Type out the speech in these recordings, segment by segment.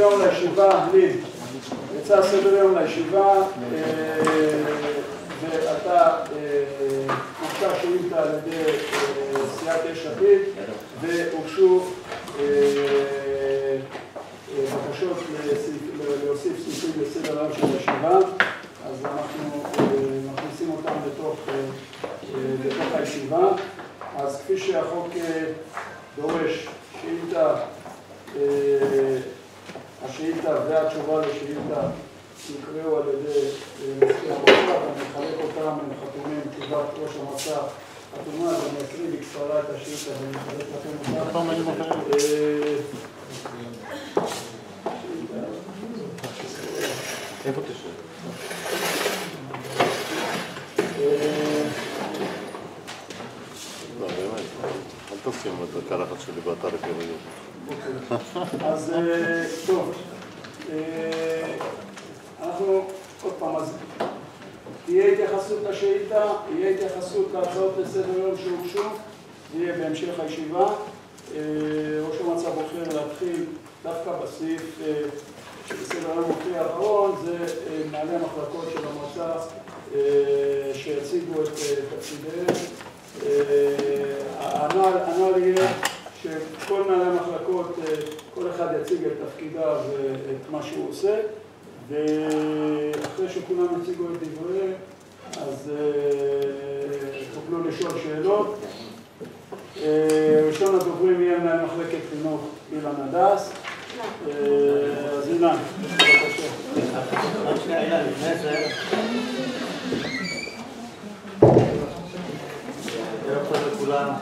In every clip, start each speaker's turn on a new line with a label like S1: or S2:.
S1: יום לישיבה, לי, יצא סדר יום לישיבה, ואתה הוגשה שאילתה על ידי סיעת יש עתיד, והוגשו בקשות להוסיף סעיפים לסדר היום של הישיבה, אז אנחנו מכניסים אותם לתוך הישיבה. אז כפי שהחוק דורש, השאילתה והתשובה לשאילתה נקראו על ידי מזכיר המועצה, ואני אחלק אותם, הם חתומים תשובת ראש המועצה חתומה, ואני אקריא בקצרה את השאילתה ואני אחלק לכם אותה.
S2: איפה תשאיר? לא, באמת, אל תשים את הקרחת שלי באתר הכלליות.
S1: אז טוב, אנחנו עוד פעם, אז תהיה התייחסות לשאילתה, יהיה התייחסות להצעות לסדר יום שהוגשו, יהיה בהמשך הישיבה. ראש המועצה בוחר להתחיל דווקא בסעיף בסדר היום מופיע האחרון, זה מנהלי המחלקות של המועצה שיציגו את תפקידיהם. הנ"ל יהיה שכל מנהלי המחלקות, כל אחד יציג את תפקידיו ואת מה שהוא עושה, ואחרי שכולם יציגו את דבריהם, אז תוכלו לשאול שאלות. ראשון הדוברים יהיה מנהל מחלקת חינוך אילן הדס. אז אילן, בבקשה.
S3: עוד שנייה, אילן, לפני זה. ערב טוב לכולם.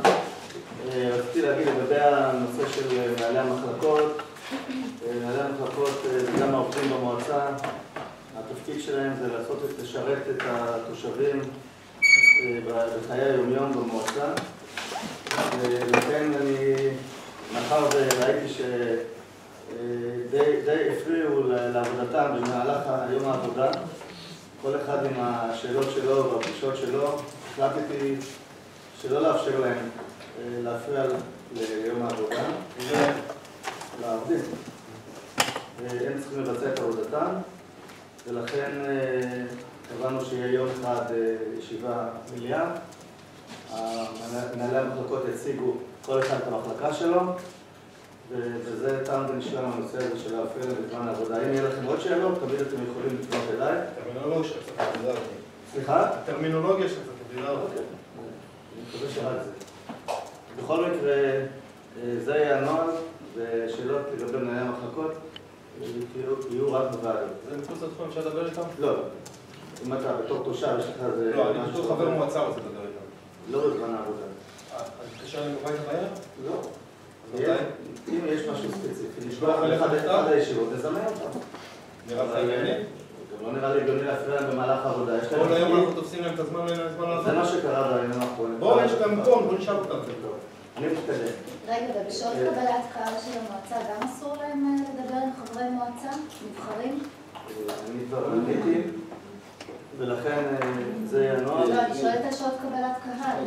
S3: רציתי להגיד לגבי הנושא של מנהלי המחלקות. מנהלי המחלקות וגם העובדים במועצה, התפקיד שלהם זה לשרת את התושבים בחיי היום-יום במועצה. ולכן מאחר וראיתי די הפריעו לעבודתם במהלך היום העבודה, כל אחד עם השאלות שלו והפגישות שלו, החלטתי שלא לאפשר להם להפריע ליום העבודה ולעובדים. הם צריכים לבצע את עבודתם, ולכן קבענו שיהיה יום אחד ישיבה מליאה. מנהלי המחלקות יציגו כל אחד את המחלקה שלו, וזה תם ונשלם הנושא הזה של להפריע בזמן העבודה. אם יהיה לכם עוד שאלות, תמיד אתם יכולים לפנות אליי.
S4: הטרמינולוגיה של קצת תבידה.
S3: סליחה?
S4: הטרמינולוגיה של קצת תבידה.
S3: אני מקווה שרק זה. בכל מקרה, זה יהיה הנוהל, ושאלות לגבי מנהלי המחלקות יהיו רק בוועדה.
S4: זה מחוץ לתחום, אפשר לדבר איתם?
S3: לא. אם אתה בתור תושב, יש לך זה...
S4: לא, אני בתור חבר מועצה רוצה לדבר איתם.
S3: לא בזמן העבודה.
S4: אז תקשר להם בבית הבעיה?
S3: לא. אם יש משהו ספציפי,
S4: לשלוח
S3: אחד הישיבות, נזמן אותם.
S4: נראה לך הגיוני?
S3: גם לא נראה לי הגיוני להפריע להם במהלך העבודה.
S4: כל היום אנחנו תופסים להם את הזמן לעבוד.
S3: זה מה שקרה בימים האחרונים.
S4: בואו, יש גם מקום, בואו נשאר אותם.
S3: אני מתקדם.
S5: רגע, ובשעות קבלת קהל של המועצה גם אסור להם לדבר עם חברי מועצה, נבחרים?
S3: אני כבר עניתי, ולכן זה הנוהל.
S5: לא, אני שואלת על שעות קבלת קהל.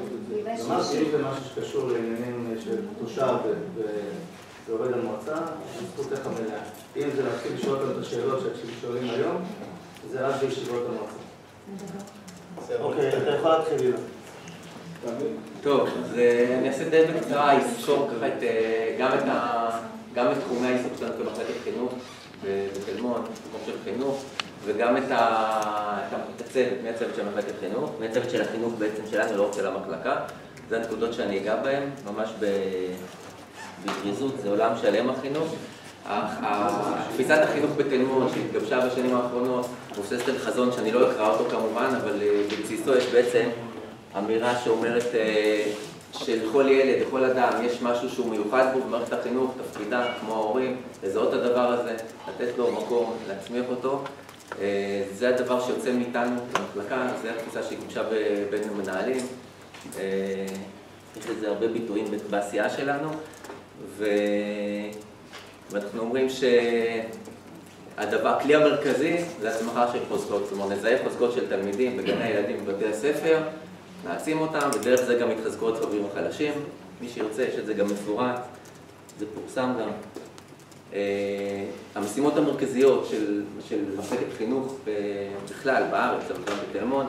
S3: אמרתי, אם זה משהו שקשור לעניינים של תושב ועובד המועצה, זכותך מלאה. אם זה להתחיל לשאול אותם את השאלות ששואלים היום, זה רק בישיבות המועצה. אוקיי, אתה יכול להתחיל אילן.
S6: טוב, אז אני אעשה די בקצרה, אסקור ככה גם את תחומי העיסוק שלנו כמחלקת חינוך בתל מונד, תחום של חינוך, וגם את הצוות, מהצוות של מחלקת חינוך, מהצוות של החינוך בעצם שלנו, לא רק של המחלקה. זה הנקודות שאני אגע בהן, ממש בזריזות, זה עולם שלם החינוך. תפיסת החינוך בתל מונד שהתגבשה בשנים האחרונות, מבוססת על חזון שאני לא אקרא אותו כמובן, אבל בבסיסו יש בעצם אמירה שאומרת שלכל ילד, לכל אדם, יש משהו שהוא מיוחד בו במערכת החינוך, תפקידה, כמו ההורים, לזהות את הדבר הזה, לתת לו מקום, להצמיח אותו. זה הדבר שיוצא מאיתנו במחלקה, זו התפיסה שהתגבשה בין המנהלים. יש לזה הרבה ביטויים בעשייה שלנו, ואנחנו אומרים הכלי המרכזי זה הצמחה של חוזקות, זאת אומרת, נזהה חוזקות של תלמידים בגני הילדים ובבתי הספר, נעצים אותם, ודרך זה גם יתחזקו הצרכים החלשים. מי שירצה, יש את זה גם מפורט, זה פורסם גם. המשימות המרכזיות של מחלקת חינוך בכלל בארץ, אבל גם בתל מונד,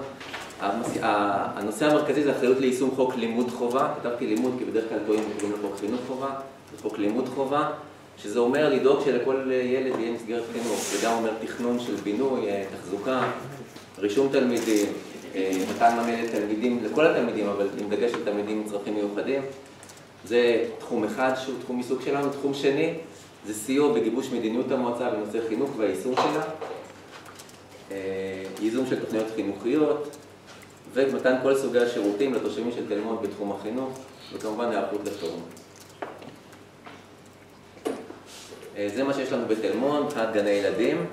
S6: הנושא המרכזי זה אחריות ליישום חוק לימוד חובה. כתבתי לימוד כי בדרך כלל טועים וקוראים לחוק חינוך חובה, זה חוק לימוד חובה, שזה אומר לדאוג שלכל ילד יהיה מסגרת חינוך. זה גם אומר תכנון של בינוי, תחזוקה, רישום תלמידים, מתן מענה לתלמידים, לכל התלמידים, אבל עם דגש על תלמידים עם צרכים מיוחדים. זה תחום אחד שהוא תחום עיסוק שלנו. תחום שני זה סיוע בגיבוש מדיניות המועצה בנושא חינוך והיישום שלה, ייזום של תוכניות חינוכיות, ומתן כל סוגי השירותים לתושבים של תל מונד בתחום החינוך, וכמובן היערכות לחירום. זה מה שיש לנו בתל מונד, מבחינת גני ילדים.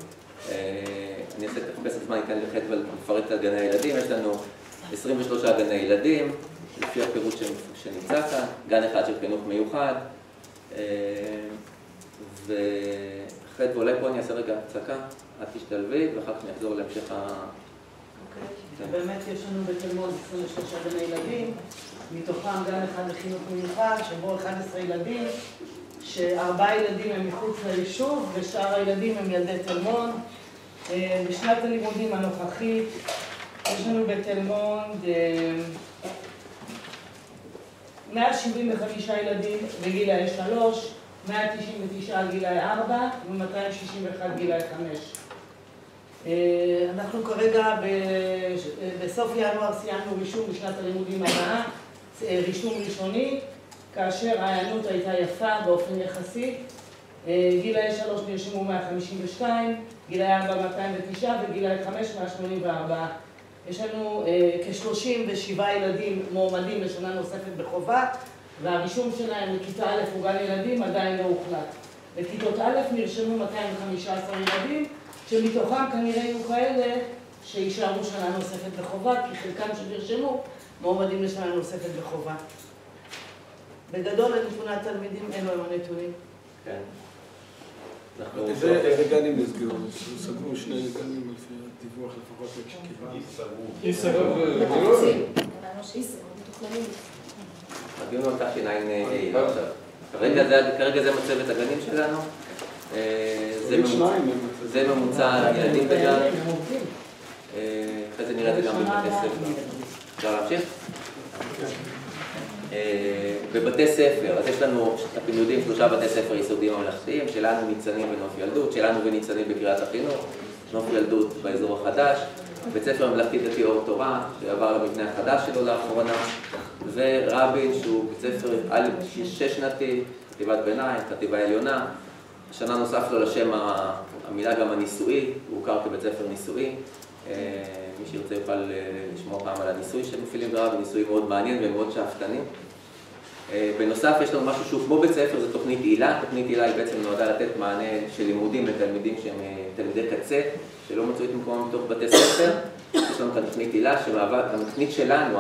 S6: אני אעשה תחפש את זמן, ניתן לחט ולפרט על גני ילדים. יש לנו 23 גני ילדים, לפי הפירוט שנמצא כאן, גן אחד של חינוך מיוחד, ואולי פה אני אעשה רגע הפסקה, את תשתלבי, ואחר כך נחזור להמשך
S7: באמת יש לנו בתל מונד 23 גני ילדים, מתוכם גן אחד לחינוך מיוחד, שבו 11 ילדים, ש4 ילדים הם מחוץ ליישוב, ושאר הילדים הם ילדי תל מונד. בשנת הלימודים הנוכחית יש לנו בתל מונד 175 ילדים בגילאי 3, 199 על גילאי 4 ו-261 גילאי 5. אנחנו כרגע בסוף ינואר סיימנו רישום בשנת הלימודים הבאה, רישום ראשוני, כאשר ההיענות הייתה יפה באופן יחסי. גילאי 3 נרשמו 152, גילאי 4 209 וגילאי 5 184. יש לנו כ-37 ילדים מועמדים לשנה נוספת בחובה, והרישום שלהם לכיתה א' או גן ילדים עדיין לא הוחלט. לכיתות א' נרשמו 215 ילדים, שמתוכם כנראה יהיו כאלה שישארו שנה נוספת בחובה, כי חלקם שנרשמו מועמדים לשנה נוספת בחובה. בגדול, לנתוני התלמידים אין לו הנתונים.
S6: כן.
S8: איזה גנים נסגרו? סגרו 2 גנים לפי הדיווח לפחות שקיבלנו. ייסגרו.
S6: הדיון על תשע"ה עכשיו. כרגע זה מצבת הגנים שלנו. זה ממוצע ילדים בגן. אחרי זה נראה את זה גם בבתי ספר. אפשר להמשיך? בבתי ספר, אז יש לנו, אתם יודעים, 3 בתי ספר יסודיים ממלכתיים, שלנו ניצנים בנוף ילדות, שלנו וניצנים בקריית החינוך, נוף ילדות באזור החדש, בית ספר ממלכתי דתי אור תורה, שעבר למבנה החדש שלו לאחרונה, ורבין, שהוא בית ספר 6-שנתי, חטיבת ביניים, חטיבה עליונה. השנה נוסף לו לשם המילה גם הניסוי, הוא הוכר כבית ספר ניסוי. מי שירצה יוכל לשמוע פעם על הניסוי שמפעילים ברבין, ניסוי מאוד מעניין ומאוד שאפתני. בנוסף יש לנו משהו שהוא כמו בית ספר, זה תוכנית הילה. תוכנית הילה היא בעצם נועדה לתת מענה של לימודים לתלמידים שהם תלמידי קצה, שלא מצאו את מקומם בתוך בתי ספר. יש לנו כאן תוכנית הילה, התוכנית שלנו,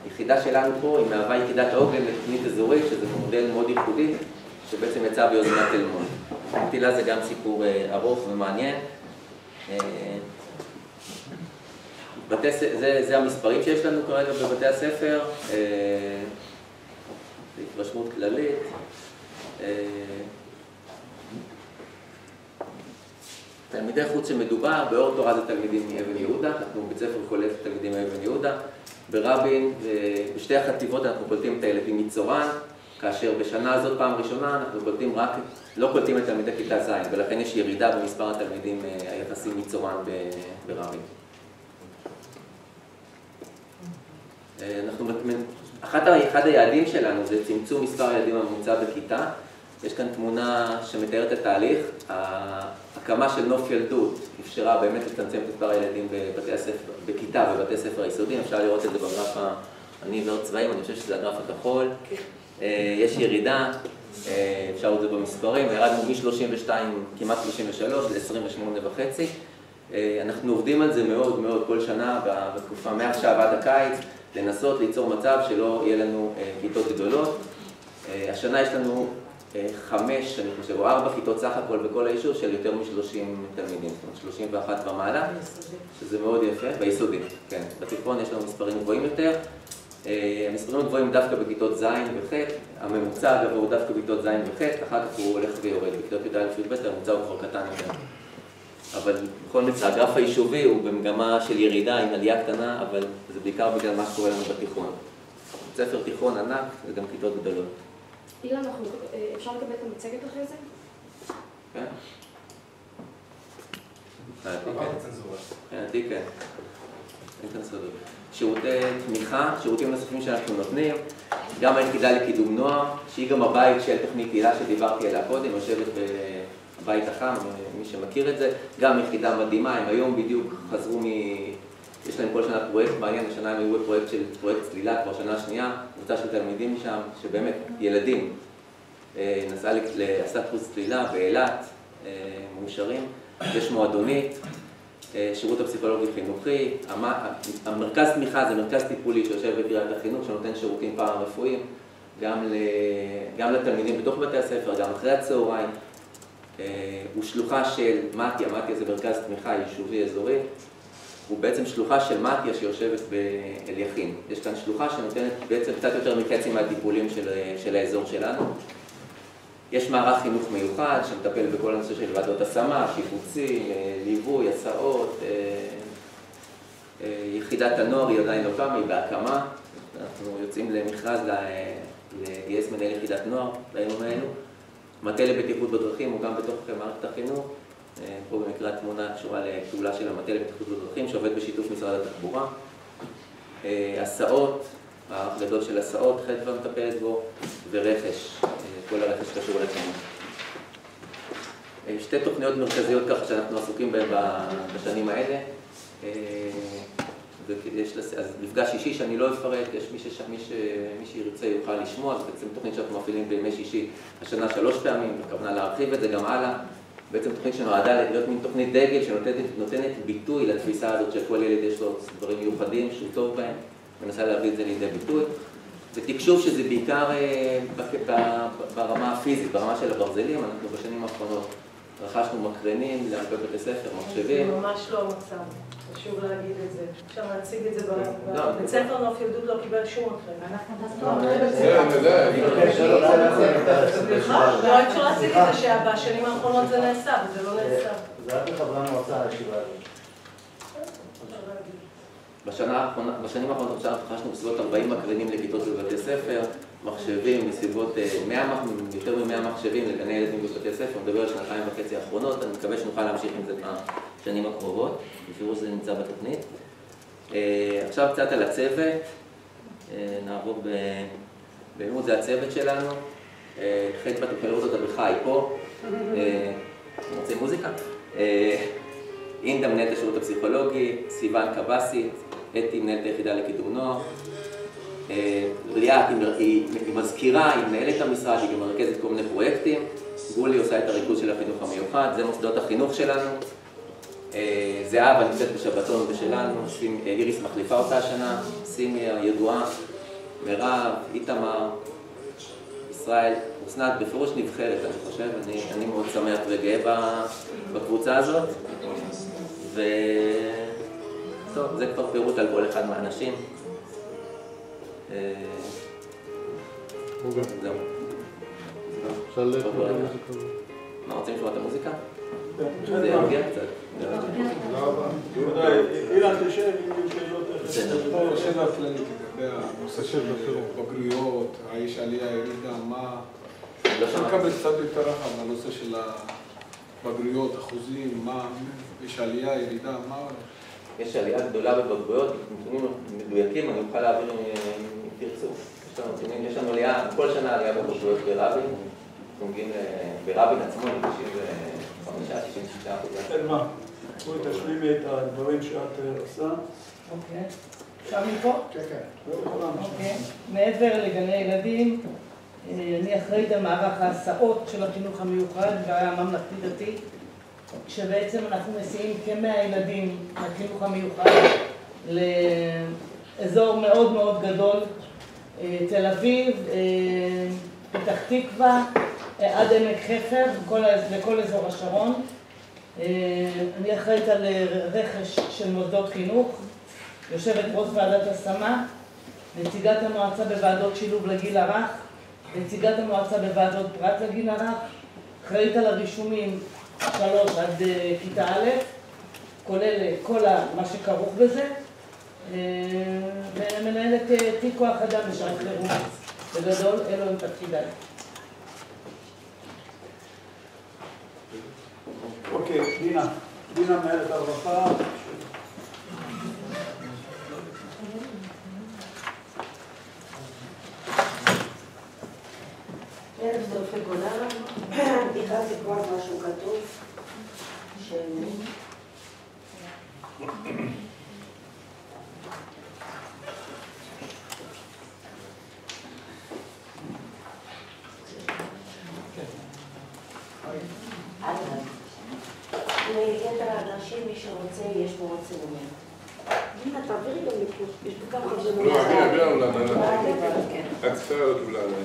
S6: היחידה שלנו פה, היא מהווה יחידת העוגן לתוכנית אזורית, שזה מודל מאוד ייחודי, שבעצם יצא ביוזמת תל מונד. תוכנית הילה זה גם סיפור ארוך ומעניין. זה המספרים שיש לנו כרגע בבתי הספר, התרשמות כללית. תלמידי חוץ שמדובר, באור תורה זה תלמידים מאבן יהודה, אנחנו בית ספר קולט תלמידים מאבן יהודה. ברבין, בשתי החטיבות אנחנו קולטים את הילדים מצורן, כאשר בשנה הזאת פעם ראשונה אנחנו קולטים לא קולטים את תלמידי כיתה ז', ולכן יש ירידה במספר התלמידים היחסים מצורן ברבין. אחד היעדים שלנו זה צמצום מספר הילדים הממוצע בכיתה. יש כאן תמונה שמתארת את התהליך. הקמה של נוף ילדות אפשרה באמת לצמצם את מספר הילדים בכיתה ובבתי ספר היסודיים. אפשר לראות את זה בגרף, אני עיוור צבעים, אני חושב שזה הגרף הכחול. יש ירידה, אפשר לראות את זה במספרים, ירדנו מ-32, כמעט 33 ל-28.5. אנחנו עובדים על זה מאוד מאוד כל שנה בתקופה מעכשיו עד הקיץ, לנסות ליצור מצב שלא יהיה לנו כיתות גדולות. השנה יש לנו 5, אני חושב, או 4 כיתות סך הכל בכל היישוב של יותר מ-30 תלמידים, זאת אומרת 31 ומעלה, שזה מאוד יפה, ביסודי, כן. בתיכון יש לנו מספרים גבוהים יותר, המספרים גבוהים דווקא בכיתות ז' וח', הממוצע הגבוה הוא דווקא בכיתות ז' וח', אחר כך הוא הולך ויורד, בכיתות י"א-י"ב הממוצע הוא כבר קטן יותר. אבל בכל מקרה, הגרף היישובי הוא במגמה של ירידה עם עלייה קטנה, אבל זה בעיקר בגלל מה שקורה לנו בתיכון. בית ספר תיכון ענק וגם כיתות גדולות.
S9: אילן, אפשר לקבל את המצגת אחרי זה?
S6: כן. מבחינתי כן. שירותי תמיכה, שירותים נוספים שאנחנו נותנים, גם היחידה לקידום נוער, שהיא גם הבית של תוכנית הילה שדיברתי עליה קודם, יושבת בבית החם, מי שמכיר את זה, גם יחידה מדהימה, הם היום בדיוק חזרו יש להם כל שנה פרויקט מעניין, השנה הם היו פרויקט צלילה, כבר שנה שנייה, קבוצה של תלמידים שם, שבאמת ילדים, עשה קורס צלילה באילת, מאושרים, יש מועדונית, שירות הפסיכולוגי חינוכי, המרכז תמיכה זה מרכז טיפולי שיושב בקריית החינוך שנותן שירותים פארה-רפואיים גם לתלמידים בתוך בתי הספר, גם אחרי הצהריים. הוא שלוחה של מתיה, מתיה זה מרכז תמיכה יישובי אזורי, הוא בעצם שלוחה של מתיה שיושבת באליכין. יש כאן שלוחה שנותנת בעצם קצת יותר מחצי מהטיפולים של האזור שלנו. יש מערך חינוך מיוחד שמטפל בכל הנושא של ועדות השמה, שיפוצים, ליווי, הסעות, יחידת הנוער היא עדיין לא קמה, היא בהקמה. אנחנו יוצאים למכרז לגייס מנהל יחידת נוער בימים האלו. מטה לבטיחות בדרכים הוא גם בתוך מערכת החינוך. פה במקרה התמונה קשורה לפעולה של המטה לבטיחות בדרכים שעובד בשיתוף משרד התחבורה. הסעות, מערך גדול של הסעות, חדווה מטפלת בו, ורכש, כל הרכש קשור לחינוך. שתי תוכניות מרכזיות ככה שאנחנו עסוקים בהן בשנים האלה. אז מפגש שישי שאני לא אפרט, יש מי שירצה יוכל לשמוע, זה בעצם תוכנית שאנחנו מפעילים בימי שישי השנה 3 פעמים, בכוונה להרחיב את זה גם הלאה. בעצם תוכנית שנועדה להיות מין תוכנית דגל שנותנת ביטוי לתפיסה הזאת שכל ילד יש לו דברים מיוחדים שהוא טוב בהם, מנסה להביא את זה לידי ביטוי. זה תקשוב שזה בעיקר ברמה הפיזית, ברמה של הברזלים. אנחנו בשנים האחרונות רכשנו מקרנים להרבה בתי ספר, מחשבים.
S10: זה ממש לא המצב, חשוב להגיד את זה. אפשר להציג את זה בבית ספר נוף ילדות לא קיבל שום מקרן. לא אפשר להציג את זה שבשנים האחרונות זה נעשה, וזה לא נעשה.
S3: זה רק לחברי המועצה הישיבה הזאת.
S6: בשנים האחרונות רכשנו בסביבות 40 מקרנים לכיתות בבתי ספר, מחשבים בסביבות יותר מ-100 מחשבים לגני ילדים בבתי ספר, מדבר על 2.5 האחרונות, אני מקווה שנוכל להמשיך עם זה בשנים הקרובות, בפירוש זה נמצא בתוכנית. עכשיו קצת על הצוות, נעבור באמת, זה הצוות שלנו, חדווה תוכלו אותה בחי פה, רוצה מוזיקה? אינדה מנהלת השירות הפסיכולוגי, סיוון קבסי, אתי מנהלת היחידה לקידום נוער, ליאת היא מזכירה, היא מנהלת המשרד, היא גם מרכזת כל מיני פרויקטים, גולי עושה את הריכוז של החינוך המיוחד, זה מוסדות החינוך שלנו, זהבה נמצאת בשבתון ושלנו, איריס מחליפה אותה השנה, סימי הידועה, מירב, איתמר, ישראל, אסנת, בפירוש נבחרת, אני חושב, אני מאוד שמח וגאה בקבוצה הזאת. טוב, זה כבר פירוט על כל אחד מהאנשים. זהו. מה, רוצים לשמוע את המוזיקה? זה ירגיע קצת.
S1: אילן, תשב עם שאלות.
S8: השאלה הכללית לגבי הנושא של בגרויות, האיש עלייה, ירידה, מה... אפשר לקבל קצת יותר רחב מהנושא של הבגרויות, אחוזים, מה... יש עלייה, ירידה, מה...
S6: יש עלייה גדולה בבגרויות, נתונים מדויקים, אני אוכל להעביר אם תרצו. יש לנו עלייה, כל שנה עלייה בבגרויות ברבין, אנחנו מגיעים ברבין עצמו, 95-96%.
S1: אין מה, בואי תשלימי את הדברים שאת עושה.
S7: אוקיי. עכשיו מפה?
S1: כן, כן.
S7: אוקיי. מעבר לגני ילדים, אני אחראית על מערך ההסעות של החינוך המיוחד והממלכתי-דתי, שבעצם אנחנו מסיעים כ100 ילדים לחינוך המיוחד לאזור מאוד מאוד גדול, תל אביב, פתח תקווה, עד עמק חפר, לכל אזור השרון. אני אחראית על רכש של מוסדות חינוך, יושבת ראש ועדת השמה, נציגת המועצה בוועדות שילוב לגיל הרך, נציגת המועצה בוועדות פרט לגיל הרך, אחראית על הרישומים 3 עד כיתה א', כולל כל מה שכרוך בזה, ומנהלת תיק כוח אדם בשעת חירום. בגדול, אלו הם תפקידיי.
S1: אוקיי, דינה מנהלת הרווחה.
S11: ערב טוב לכולם, הכנתי כבר משהו כתוב ליתר האנשים, מי שרוצה, יש פה עוד צילומים.
S9: הנה, תעבירי גם מפה, יש פה כמה חברים.
S12: לא, אני אעביר לנו לעננה. את צריכה להיות לעננה.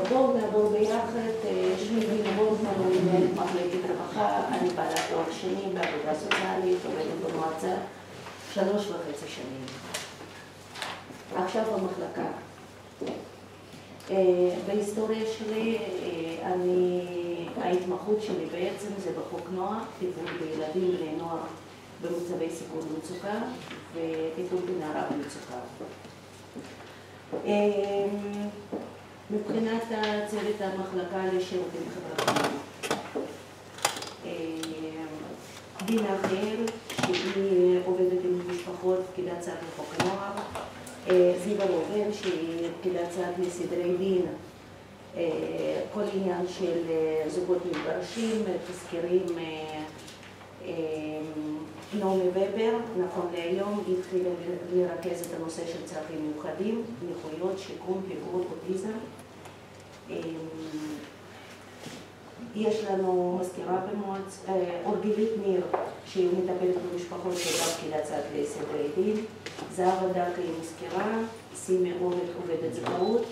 S11: בואו נעבור ביחד. שמי דינה בורטמן, אני מנהלת מחלקת רווחה, אני בעלת תואר שני בעבודה סוציאלית, עובדת במועצה 3.5 שנים. עכשיו במחלקה. בהיסטוריה שלי, ההתמחות שלי בעצם זה בחוק נוער, טיפול בילדים ובני נוער במצבי סיכון ומצוקה, וטיפול בנערה במצוקה. מבחינת צוות המחלקה לשירותים חברתיים, דינה אחר, שהיא עובדת עם משפחות פקידת סעד לחוק הנוער, זיווה ראובן, שהיא פקידת סעד לסדרי דין, כל עניין של זוגות מתגרשים, תזכירים. נעמי ובר, נכון להיום, היא התחילה לרכז את הנושא של צרכים מיוחדים, נכויות, שיקום, פיגור, אוטיזם. יש לנו מזכירה במועצה, אורגילית ניר, שהיא מטפלת במשפחות של פקידת סעד לסדרי דין. זהבה דקה היא מזכירה, סימי עובדת זכאות.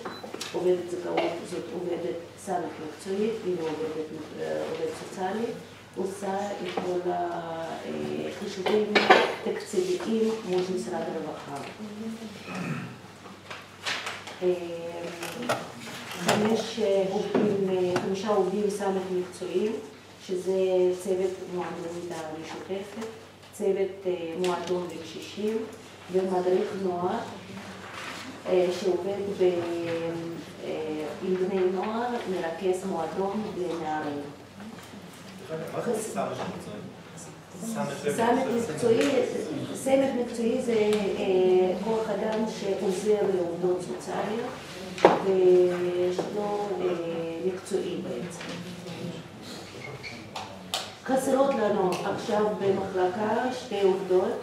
S11: עובדת זכאות זאת עובדת סמך מקצועית, היא עובדת סוציאלית. עושה את כל החישובים תקציביים מול משרד הרווחה. 5 עובדים סמך מקצועיים, שזה צוות מועדונית המשותפת, צוות מועדון לקשישים ומדריך נוער שעובד עם בני נוער, מרכז מועדון לנערים. סמך מקצועי זה כוח אדם שעוזר לעובדות סוציאליות ויש לו מקצועי בעצם. חסרות לנו עכשיו במחלקה 2 עובדות,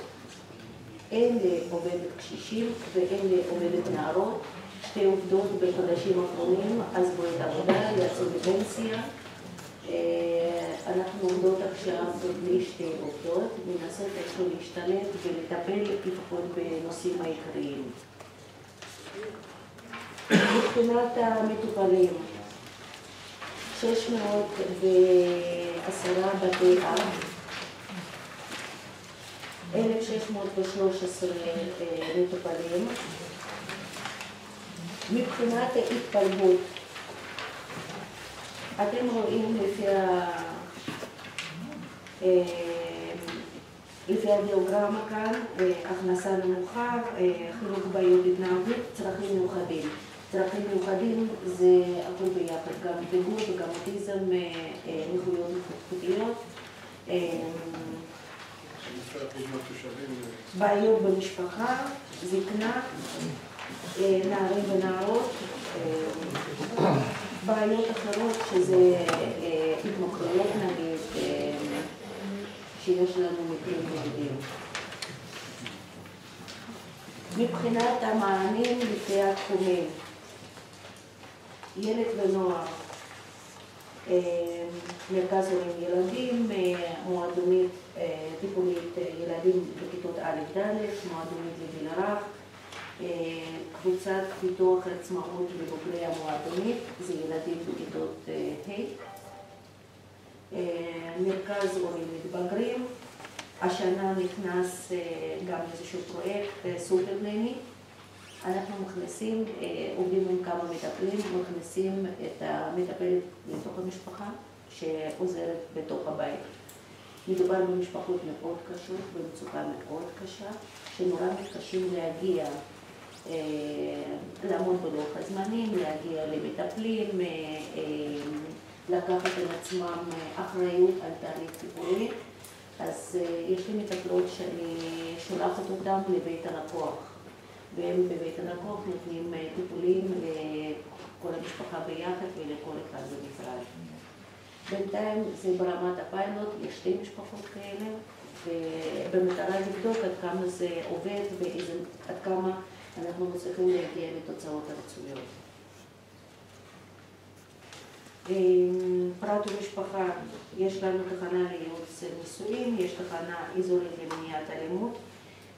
S11: אין לעובדת קשישים ואין לעובדת נערות. 2 עובדות בחודשים האחרונים עזבו את העבודה, יצאו לפנסיה. אנחנו עובדות עכשיו בלי 2 עובדות, מנסות איכשהו להשתלט ולטפל לפחות בנושאים העיקריים. מבחינת המטופלים, 610 בתי אב, 1,613 מטופלים. מבחינת ההתפלגות, אתם רואים לפי הדיאוגרמה כאן, הכנסה נמוכה, חינוך בעיות התנהגות, צרכים מיוחדים. צרכים מיוחדים זה הכל ביחד, גם פיגור וגם אוטיזם, נכויות התפתחותיות. בעיות במשפחה, זקנה, נערים ונערות, בעיות אחרות שזה התמכרויות נגיד, שיש לנו מקרים בודדים. מבחינת המענים לפי התחומים, ילד ונוער, מרכז הורים ילדים, מועדונית טיפולית ילדים בכיתות א'-ד', מועדונית לגיל הרך, קבוצת פיתוח עצמאות לבוגרי המועדונית, זה ילדים בכיתות ה'. מרכז הורים מתבגרים. השנה נכנס גם איזשהו פרויקט סופרנני. אנחנו מכניסים, עובדים עם כמה מטפלים, מכניסים את המטפלת לתוך המשפחה שעוזרת בתוך הבית. מדובר במשפחות מאוד קשות, במצוקה מאוד קשה, שנורא מתקשים להגיע, לעמוד בלוח הזמנים, להגיע למטפלים, לקחת על עצמם אחריות על תהליך טיפולי. אז יש לי מטפלות שאני שולחת אותם לבית הלקוח. והם בבית הלקוח נותנים טיפולים לכל המשפחה ביחד ולכל אחד בנפרד. בינתיים זה ברמת הפיילוט, יש 2 משפחות כאלה, ובמטרה לבדוק עד כמה זה עובד ועד כמה אנחנו מצליחים להגיע לתוצאות הרצויות. פרט ומשפחה, יש לנו תחנה לייעוץ נישואים, יש תחנה אזורית למניעת אלימות,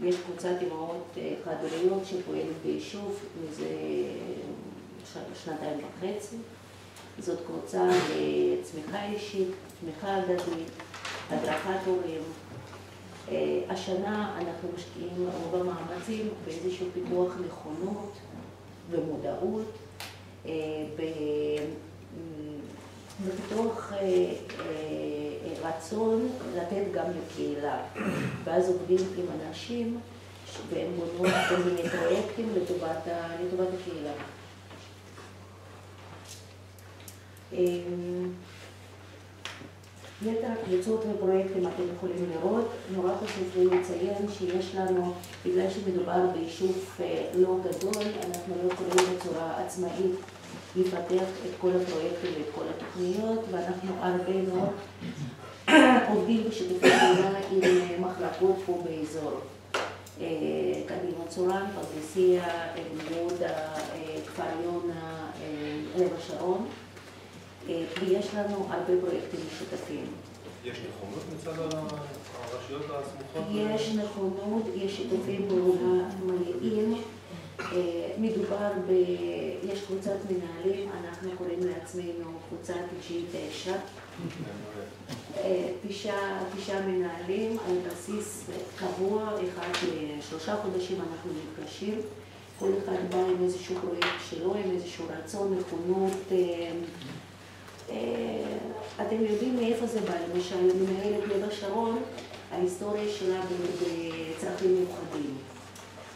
S11: יש קבוצת אימהות חד-הוריות שפועלת ביישוב מזה 2.5 שנים. זאת קבוצה לצמיחה אישית, תמיכה הדדית, הדרכת הורים. השנה אנחנו משקיעים רוב המאמצים באיזשהו פיתוח נכונות ומודעות, בפיתוח רצון לתת גם לקהילה. ואז עובדים עם אנשים והם בונות כל מיני פרויקטים לטובת הקהילה. יתר הקבוצות ופרויקטים אתם יכולים לראות. נורא חשוב לי לציין שיש לנו, בגלל שמדובר ביישוב לא גדול, אנחנו לא יכולים בצורה עצמאית לפתח את כל הפרויקטים ואת כל התוכניות, ואנחנו הרבה מאוד עובדים בשיתופי פעולה עם מחלקות פה באזור. קדימה צורן, פרדסיה, יהודה, כפר יונה, רבע שרון. ויש לנו הרבה פרויקטים משותפים.
S4: יש נכונות מצד הרשויות הסמוכות?
S11: יש נכונות, יש שיתופי פעולה מלאים. מדובר יש קבוצת מנהלים, אנחנו קוראים לעצמנו קבוצת G9. 9 מנהלים על בסיס קבוע, 1 ל3 חודשים אנחנו נפגשים. כל אחד בא עם איזשהו פרויקט שלו, עם איזשהו רצון, נכונות. אתם יודעים מאיפה זה בא, למשל, מנהלת רבע שרון, ההיסטוריה שלה בצרכים מיוחדים.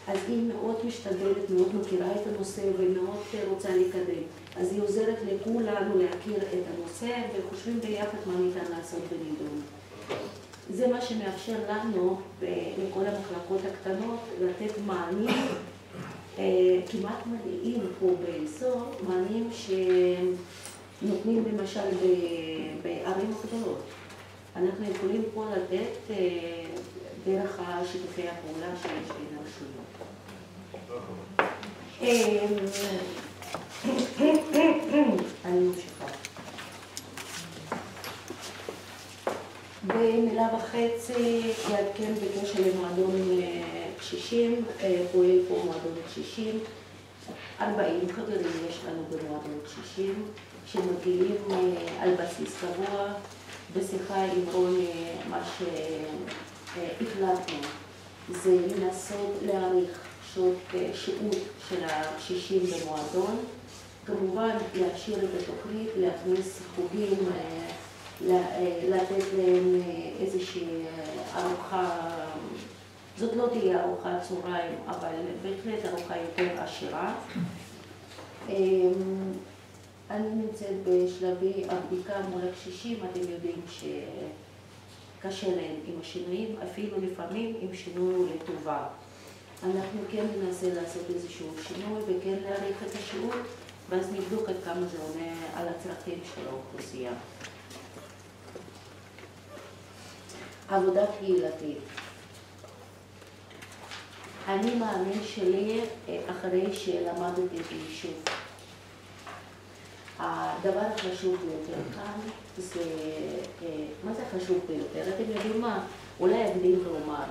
S11: אז היא מאוד משתדלת, מאוד מכירה את הנושא ומאוד רוצה לקדם. אז היא עוזרת לכולנו להכיר את הנושא וחושבים ביחד מה ניתן לעשות בנידון. זה מה שמאפשר לנו, לכל המחלקות הקטנות, לתת מענים כמעט מלאים פה באזור, מענים שנותנים למשל בערים הגדולות. אנחנו יכולים פה לתת דרך שיתופי הפעולה שיש בין הרשויות. אני ממשיכה. במילה וחצי יעדכן בקשר למועדון קשישים, פועל פה מועדון קשישים. 40 חברים יש לנו במועדון קשישים שמגיעים על בסיס קבוע. בשיחה עם רוני, מה שהחלטנו זה לנסות להאריך שעות שהות של הקשישים במועדון. כמובן להשאיר את התוכנית, להכניס חוגים, לתת להם איזושהי ארוחה, זאת לא תהיה ארוחת צהריים, אבל בהחלט ארוחה יותר עשירה. אני נמצאת בשלבי הבדיקה מול הקשישים, אתם יודעים שקשה להם עם השינויים, אפילו לפעמים עם שינוי לטובה. אנחנו כן ננסה לעשות איזשהו שינוי וכן להאריך את השהות, ואז נבדוק עד כמה זה עונה על הצרכים של האוכלוסייה. עבודה קהילתית. אני מאמין שלי אחרי שלמדתי ביישוב. הדבר החשוב ביותר כאן זה, מה זה חשוב ביותר? אתם יודעים מה? אולי אקדים ואומר,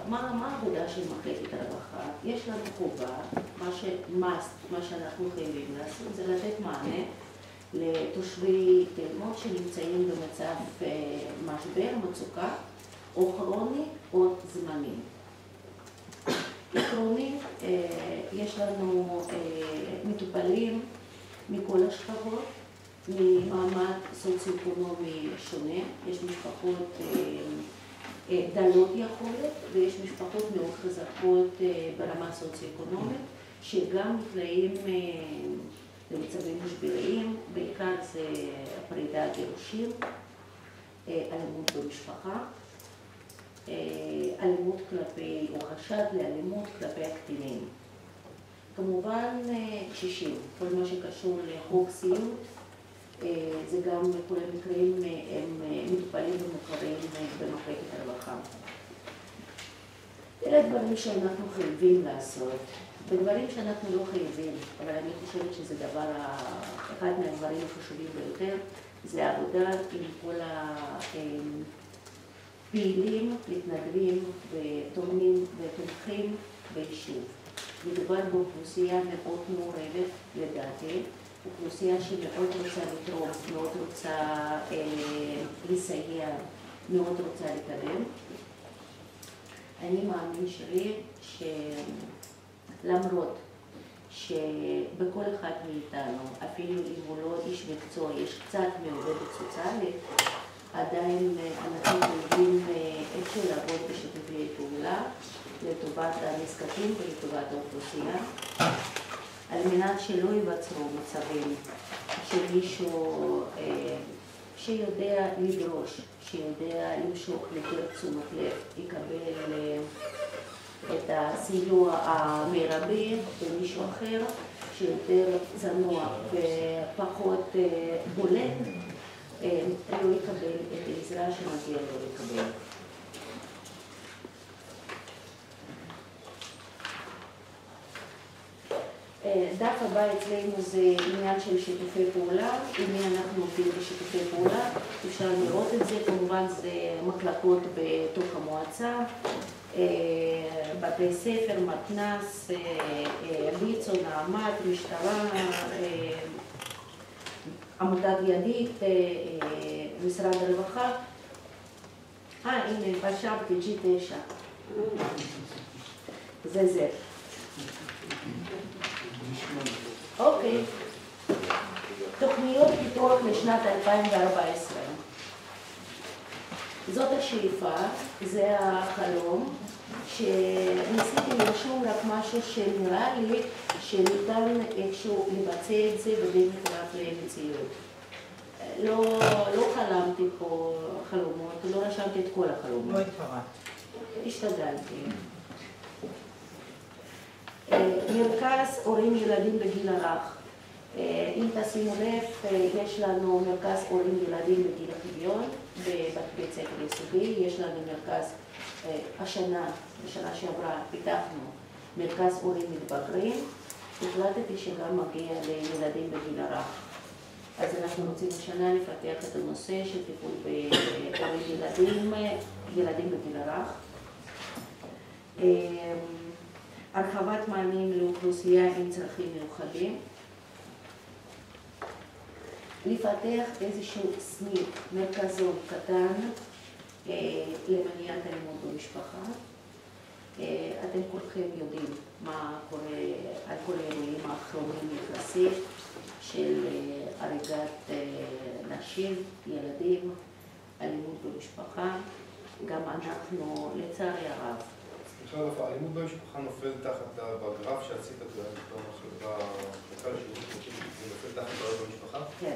S11: מה העבודה של מחלקת הרווחה? יש לנו חובה, מה שאנחנו חייבים לעשות זה לתת מענה לתושבי תל מונד שנמצאים במצב משבר, מצוקה, או כרוני או זמני. עקרונית, יש לנו מטופלים מכל השכבות, ממעמד סוציו-אקונומי שונה. יש משפחות דלות יכולת ויש משפחות מאוד חזקות ברמה סוציו-אקונומית שגם נקלעים למצבים משבריים, בעיקר זה פרידה, גירושים, אלימות במשפחה, אלימות כלפי, או חשד לאלימות כלפי הקטינים. כמובן קשישים, כל מה שקשור לחוק סיעוד, זה גם בכל המקרים הם מטופלים ומוכרים במחלקת הרווחה. אלה דברים שאנחנו חייבים לעשות, בדברים שאנחנו לא חייבים, אבל אני חושבת שזה דבר, אחד מהדברים החשובים ביותר, זה העבודה עם כל הפעילים, מתנדבים ותורמים ותומכים ביישוב. מדובר באוכלוסייה מאוד מעורבת לדעתי, אוכלוסייה שמאוד רוצה לתרום, מאוד רוצה לסייע, מאוד רוצה לקדם. אני מאמין שלי שלמרות שבכל אחד מאיתנו, אפילו אם הוא לא איש מקצוע, יש קצת מעובדת סוציאלית, עדיין אנחנו יודעים איכשהו לעבוד בשיתופי פעולה לטובת הנזקקים ולטובת האוכלוסייה, על מנת שלא ייווצרו מצבים שמישהו שיודע לדרוש, שיודע למשוך יותר תשומת לב, יקבל את הסיוע המרבי במישהו אחר שיותר זנוח ופחות בולט, לא יקבל את העזרה שמגיע לו לקבל. דף הבא אצלנו זה עניין של שיתופי פעולה, עם מי אנחנו עובדים בשיתופי פעולה, אפשר לראות את זה, כמובן זה מחלקות בתוך המועצה, בתי ספר, מתנ"ס, ויצו, נעמת, משטרה, עמותת ידיד, משרד הרווחה. הנה, פשעתי G9. זה. אוקיי. תוכניות פיתוח לשנת 2014. זאת השאיפה, זה החלום, שניסיתי לרשום רק משהו שנראה לי שניתן איכשהו לבצע את זה ודי מקרב למציאות. לא חלמתי פה חלומות, לא רשמתי את כל החלומות.
S7: לא התפרט.
S11: השתדלתי. מרכז הורים ילדים בגיל הרך. אם תשימו לב, יש לנו מרכז הורים ילדים בגיל החביון בבית ספר יסודי, יש לנו מרכז, בשנה שעברה פיתחנו מרכז הורים מתבגרים, החלטתי שגם מגיע לילדים בגיל הרך. אז אנחנו רוצים השנה לפתח את הנושא של טיפול בהורים ילדים בגיל הרך. הרחבת מענים לאוכלוסייה עם צרכים מיוחדים. לפתח איזשהו סניף, מרכזון קטן למניעת אלימות במשפחה. אתם כולכם יודעים מה קורה על כל האירועים האחרונים יחסית של הריגת נשים, ילדים, אלימות במשפחה. גם אנחנו, לצערי הרב,
S4: האלימות במשפחה נופל תחת, בגרף שעשית במחלקה לשירות, זה נופל תחת בעיות במשפחה?
S11: כן.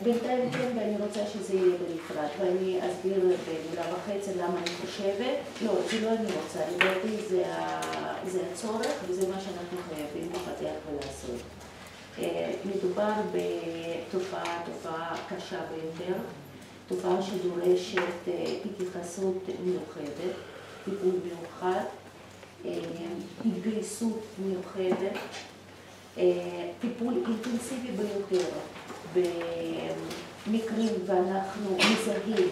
S11: בינתיים כן, ואני רוצה שזה יהיה בנפרד, ואני אסביר במילה וחצי למה אני חושבת. לא, זה לא אני רוצה, לדעתי זה הצורך וזה מה שאנחנו חייבים לפתח ולעשות. מדובר בתופעה קשה ביותר, תופעה שדורשת התייחסות מיוחדת, טיפול מיוחד, התגייסות מיוחדת, טיפול אינטנסיבי ביותר במקרים ואנחנו מזהים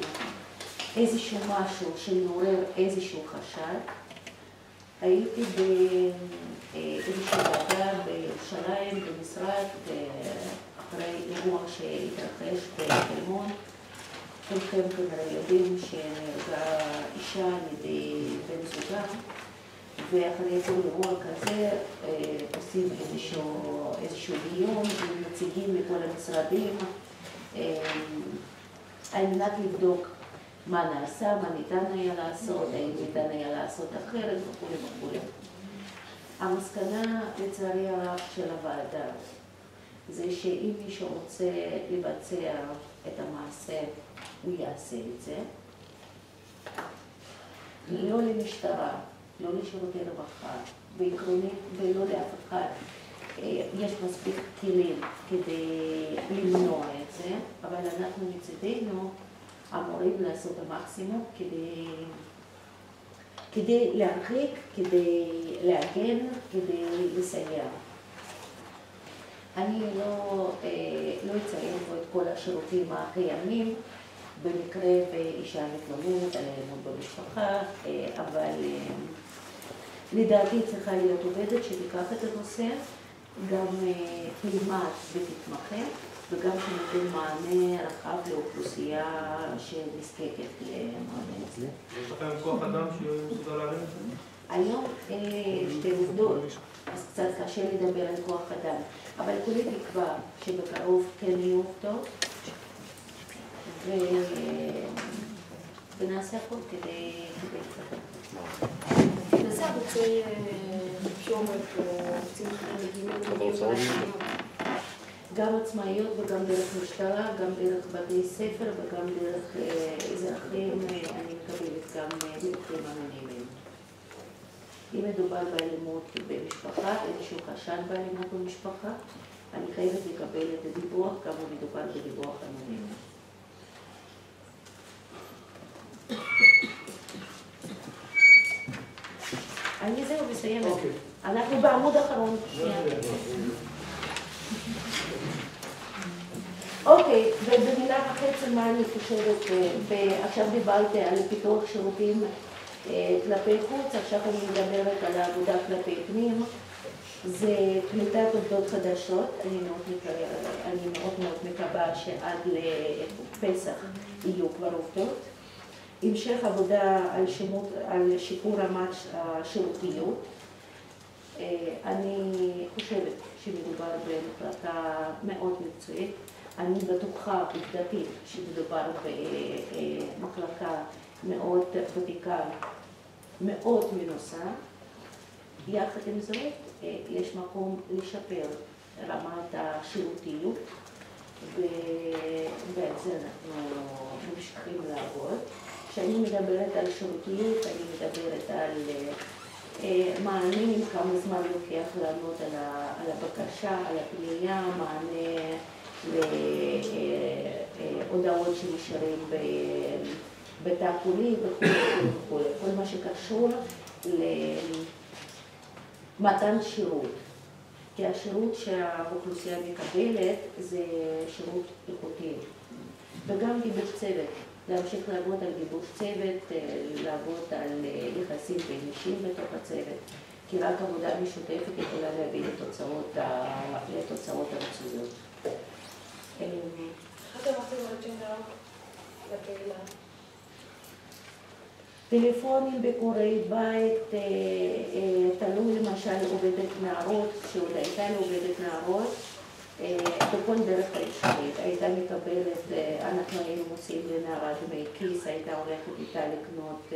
S11: איזשהו משהו שמעורר איזשהו חשד. הייתי איזושהי ועדה בירושלים, במשרד, אחרי אירוע שהתרחש בתלמון. כולכם כנראה יודעים שנהרגה אישה על ידי בן זוגה, ואחרי כל אירוע כזה עושים איזשהו דיון עם נציגים מכל המשרדים על מנת לבדוק מה נעשה, מה ניתן היה לעשות, האם ניתן היה לעשות אחרת וכו' וכו'. המסקנה לצערי הרב של הוועדה זה שאם מישהו רוצה לבצע את המעשה, הוא יעשה את זה. לא למשטרה, לא לשירותי רווחה, בעקרונית ולא לאף אחד. יש מספיק כלים כדי למנוע את זה, אבל אנחנו מצדנו אמורים לעשות המקסימום כדי להרחיק, כדי להגן, כדי לסייע. אני לא אציין פה את כל השירותים הקיימים, במקרה ואישה מתלוננת על אלימות במשפחה, אבל לדעתי צריכה להיות עובדת שתיקח את הנושא, גם תלמד ותתמחה, וגם שנותן מענה רחב לאוכלוסייה שנזקקת למענה אצלה.
S3: יש לכם כוח אדם שמסוגל להרים את זה?
S11: היום שתי עובדות, אז קצת קשה לדבר על כוח אדם, אבל כולי תקווה שבקרוב כן יהיו עובדות, ונעשה הכל כדי
S9: נעשה ערוצי תקשורת או ערוצים מגיעים
S11: גם עצמאיות וגם דרך משטרה, גם דרך בתי ספר וגם דרך אזרחים, אני מקבלת גם דיווחים אנונימיים. אם מדובר באלימות במשפחה, איזשהו חשד באלימות במשפחה, אני חייבת לקבל את הדיווח, גם אם מדובר בדיווח אנונימי. אני זהו מסיימת. אנחנו בעמוד האחרון. אוקיי, ובמילה וחצי מה אני חושבת, עכשיו דיברתי על פיתוח שירותים כלפי חוץ, עכשיו אני מדברת על העבודה כלפי פנים. זה קליטת עובדות חדשות, אני מאוד מאוד מקווה שעד לפסח יהיו כבר עובדות. המשך עבודה על שיפור רמת השירותיות. אני חושבת שמדובר במחלקה מאוד מקצועית. אני בטוחה עובדתית שמדובר במחלקה מאוד ותיקה, מאוד מנוסה. יחד עם זאת, יש מקום לשפר רמת השירותיות, ועל זה אנחנו ממשיכים לעבוד. כשאני מדברת על שירותיות, אני מדברת על מענים, כמה זמן לוקח לענות על הבקשה, על הפנייה, מענה להודעות שנשארים בתא קולי וכו', כל מה שקשור למתן שירות. כי השירות שהאוכלוסייה מקבלת זה שירות איכותי. וגם גיבוש צוות, להמשיך לעבוד על גיבוש צוות, לעבוד על יחסים בין אישים בתוך הצוות. כי רק עבודה משותפת יכולה להביא לתוצאות הרצויות.
S9: איך אתם עושים רג'ינגר לקהילה? טלפונים,
S11: ביקורי בית, תלוי למשל עובדת נערות, שעוד הייתה לעובדת נערות, בכל דרך האפשרית. הייתה מקבלת, אנחנו היינו מוצאים לנערה דמי כיס, הייתה הולכת איתה לקנות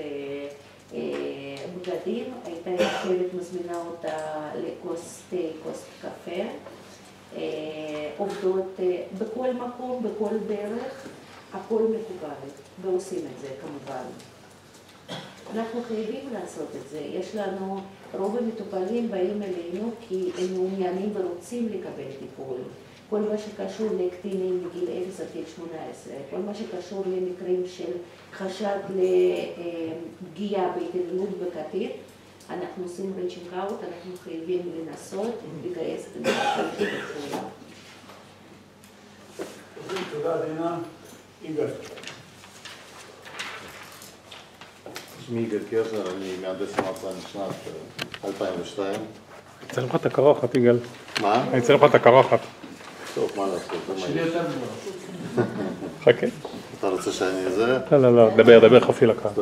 S11: בגדים, הייתה יושבת, מזמינה אותה לכוס תה, כוס קפה. עובדות בכל מקום, בכל דרך, הכל מקובל, ועושים את זה כמובן. אנחנו חייבים לעשות את זה. יש לנו, רוב המטופלים באים אלינו כי הם מעוניינים ורוצים לקבל טיפול. כל מה שקשור לקטינים מגיל 0 עד 18, כל מה שקשור למקרים של חשד לפגיעה בהתעללות בקטין, אנחנו עושים ריצ'ינג אאוט, אנחנו חייבים לנסות לגייס את המשפחה של
S1: תודה דינה. יגאל.
S2: שמי יגאל קרזר, אני מהנדס מועצה משנת 2002.
S13: צריך לך את הקרחת, יגאל.
S2: מה?
S13: אני צריך לך את הקרחת.
S2: טוב, מה לעשות?
S3: שלי יותר גדולה.
S13: חכה.
S2: אתה רוצה שאני זה?
S13: לא, דבר חפי לקהל.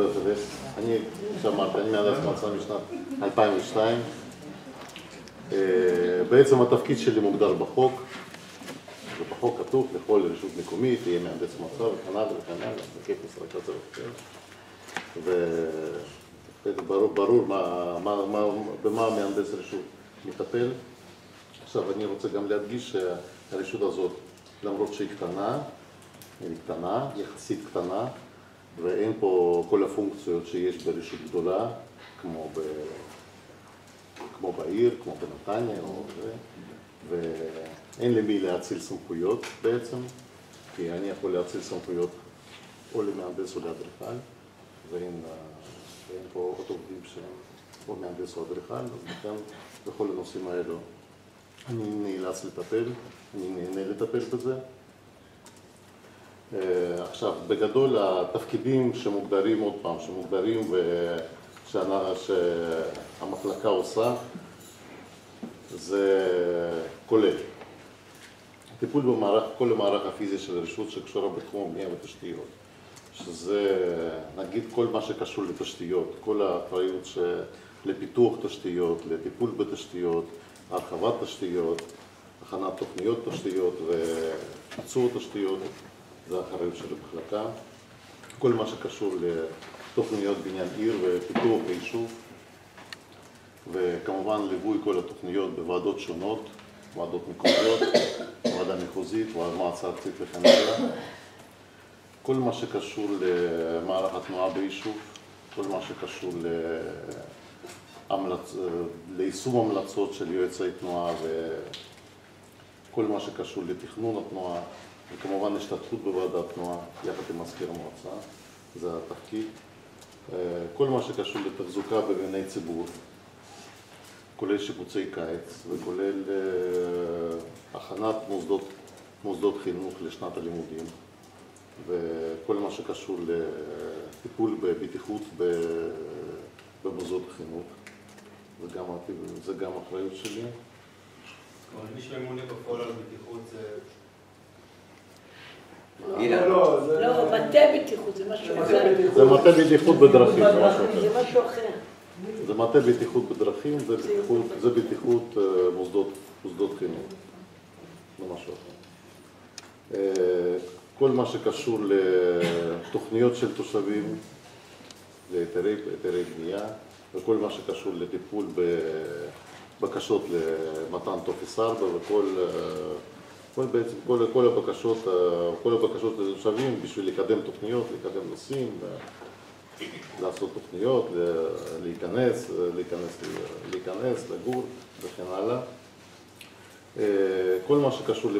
S2: אני, שאמרתי, אני מהנדס מועצה משנת 2002. בעצם התפקיד שלי מוגדר בחוק, ובחוק כתוב לכל רשות מקומית יהיה מהנדס מועצה וכן הלאה וכן הלאה, וכיף משרה כזה וברור במה מהנדס רשות מטפל. עכשיו אני רוצה גם להדגיש שהרשות הזאת, למרות שהיא קטנה, יחסית קטנה, ואין פה כל הפונקציות שיש ברשות גדולה, כמו בעיר, כמו בנתניה, ואין למי להציל סמכויות בעצם, כי אני יכול להציל סמכויות או למהנדס או לאדריכל, ואין פה עוד עובדים שהם או מהנדס או אדריכל, אז לכן בכל הנושאים האלו אני נאלץ לטפל, אני נהנה לטפל בזה. עכשיו, בגדול התפקידים שמוגדרים עוד פעם, שהמחלקה עושה, זה כולל טיפול כל המערך הפיזי של הרשות שקשורה בתחום הבנייה ותשתיות, שזה נגיד כל מה שקשור לתשתיות, כל האחריות לפיתוח תשתיות, לטיפול בתשתיות, הרחבת תשתיות, הכנת תוכניות תשתיות וביצוע תשתיות, זה האחריות של המחלקה. כל מה שקשור לתוכניות בניין עיר ופיתוח היישוב, וכמובן ליווי כל התוכניות בוועדות שונות, ועדות מקומיות, ועדה מחוזית, מועצה ארצית וכן הלאה. כל מה שקשור למערך התנועה ביישוב, כל מה שקשור ליישום המלצות של יועצי תנועה וכל מה שקשור לתכנון התנועה, וכמובן השתתפות בוועדת תנועה יחד עם מזכיר המועצה, זה התפקיד. כל מה שקשור לתחזוקה בבנייני ציבור, כולל שיפוצי קיץ וכולל הכנת מוסדות חינוך לשנת הלימודים, וכל מה שקשור לטיפול בבטיחות במוסדות החינוך, זה גם אחריות שלי.
S4: אבל מי שממונה בפועל על בטיחות זה...
S10: לא, מטה בטיחות זה משהו אחר.
S2: זה מטה בטיחות בדרכים,
S10: זה משהו אחר.
S2: זה מטה בטיחות בדרכים, זה בטיחות מוסדות חינוך, זה משהו אחר. כל מה שקשור לתוכניות של תושבים, להיתרי בנייה, וכל מה שקשור לטיפול בבקשות למתן טופס 4 כל הבקשות לתושבים בשביל לקדם תוכניות, לקדם נושאים, לעשות תוכניות, להיכנס, לגור וכן הלאה. כל מה שקשור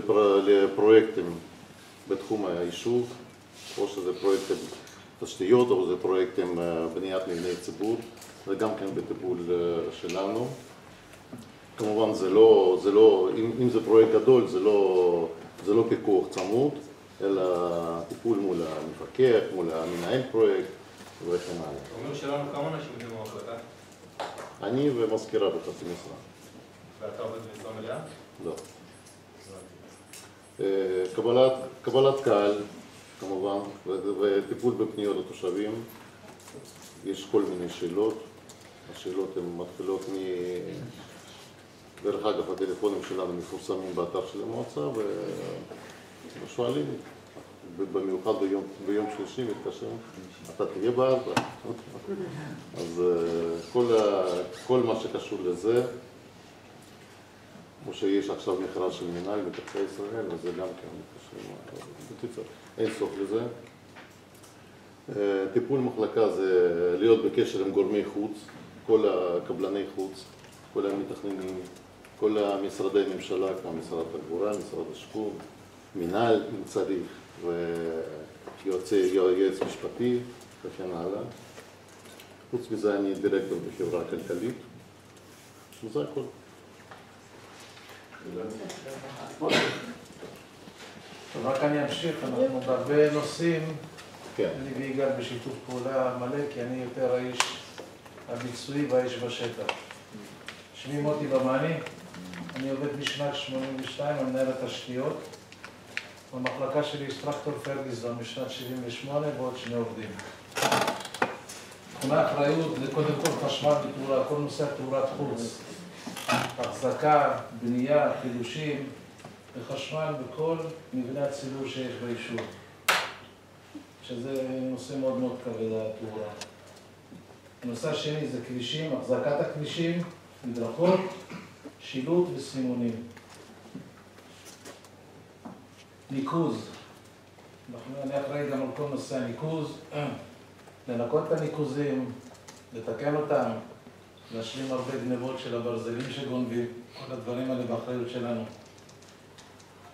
S2: לפרויקטים בתחום היישוב, או שזה פרויקטים תשתיות או זה פרויקטים בניית מבני ציבור, זה גם כן בטיפול שלנו. כמובן אם זה פרויקט גדול זה לא פיקוח צמוד, אלא טיפול מול המפקח, מול המנהל פרויקט וכן הלאה.
S4: אומר שלנו כמה אנשים אתם במחלקה?
S2: אני ומזכירה בחצי משרה.
S4: ואתה עובד במשרה מלאה?
S2: לא. קבלת קהל, כמובן, וטיפול בפניות לתושבים. יש כל מיני שאלות. השאלות הן מתחילות דרך אגב, הטלפונים שלנו מפורסמים באתר של המועצה, ושואלים, במיוחד ביום שלישי מתקשרים, אתה תהיה בארבע. אז כל מה שקשור לזה, כמו שיש עכשיו מכרז של מינהל מקרקעי ישראל, אז זה גם כן מתקשרים, אין סוף לזה. טיפול מחלקה זה להיות בקשר עם גורמי חוץ, כל הקבלני חוץ, כל המתכננים, כל המשרדי ממשלה, כמו משרד התחבורה, משרד השיכון, מינהל אם צריך, ויועץ משפטי וכן הלאה. חוץ מזה אני דירקטור בחברה כלכלית, וזה הכל.
S3: רק אני אמשיך, אנחנו בהרבה נושאים,
S2: אני
S3: ויגאל בשיתוף פעולה מלא, כי אני יותר האיש הביצועי והאיש בשטח.
S14: שמי מוטי במאני, אני עובד משנת 82, אני מנהל התשתיות. במחלקה שלי יש טרקטור פרגוסון משנת 78 ועוד 2 עובדים. תחומי האחריות זה קודם כל חשמל ותאורה, כל נושא תאורת חוץ, החזקה, בנייה, חידושים וחשמל בכל מבנה הציבור שיש ביישוב, שזה נושא מאוד מאוד כבד התאורה. הנושא השני זה כבישים, החזקת הכבישים, מדרכות, שילוט וסימונים. ניקוז, אני אחראי גם על כל נושא הניקוז, לנקות את הניקוזים, לתקן אותם, להשלים הרבה גנבות של הברזלים שגונבים, כל הדברים האלה באחריות שלנו.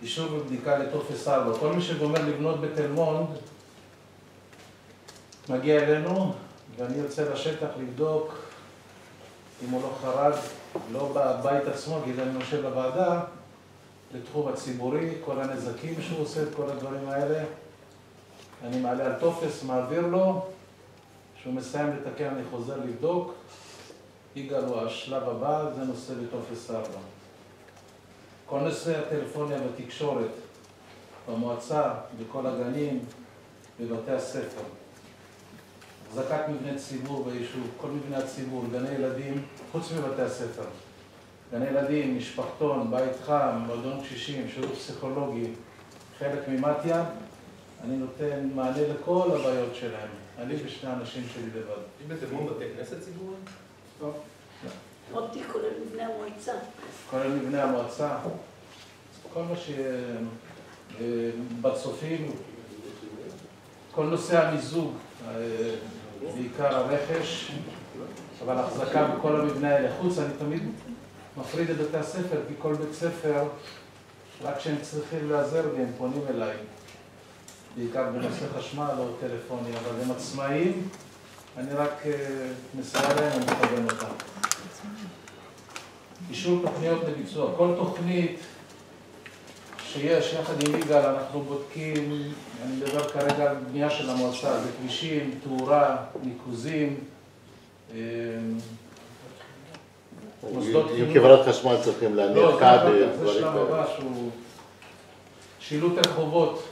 S14: אישור ובדיקה לטופס 4, כל מי שגומר לבנות בתל מונד מגיע אלינו ואני יוצא לשטח לבדוק אם הוא לא חרג, לא בבית עצמו, כי אני יושב לוועדה, לתחום הציבורי, כל הנזקים שהוא עושה, את כל הדברים האלה. אני מעלה על טופס, מעביר לו, כשהוא מסיים לתקן אני חוזר לבדוק. יגאל הוא השלב הבא, זה נושא בטופס 4. כל נושא הטלפוניה בתקשורת, במועצה, בכל הגנים, בבתי הספר. החזקת מבני ציבור ביישוב, כל מבני הציבור, גני ילדים, חוץ מבתי הספר. גני ילדים, משפחתון, בית חם, מועדון קשישים, שירות פסיכולוגי, חלק ממתיה, אני נותן מענה לכל הבעיות שלהם. אני ושני האנשים שלי לבד.
S4: יש בתל מונד בתי כנסת ציבוריים?
S14: טוב.
S15: אותי כולל מבנה המועצה.
S14: כולל מבנה המועצה. כל מה שבצופים, כל נושא המיזוג, בעיקר הרכש, אבל החזקה בכל המבנה האלה. חוץ, אני תמיד מפריד את בתי הספר, כי כל בית ספר, רק כשהם צריכים לעזר בי, הם פונים אליי. בעיקר בנושא חשמל או טלפוני, אבל הם עצמאיים, אני רק מסייע להם ומכוון אותם. אישור תוכניות לביצוע. כל תוכנית שיש יחד עם יגאל, אנחנו בודקים, אני מדבר כרגע על בנייה של המועצה, זה כבישים, תאורה, ניקוזים, מוסדות חינוך.
S2: עם כברת חשמל צריכים להניח כבל,
S14: זה שלב הבא שהוא שילוט הרחובות,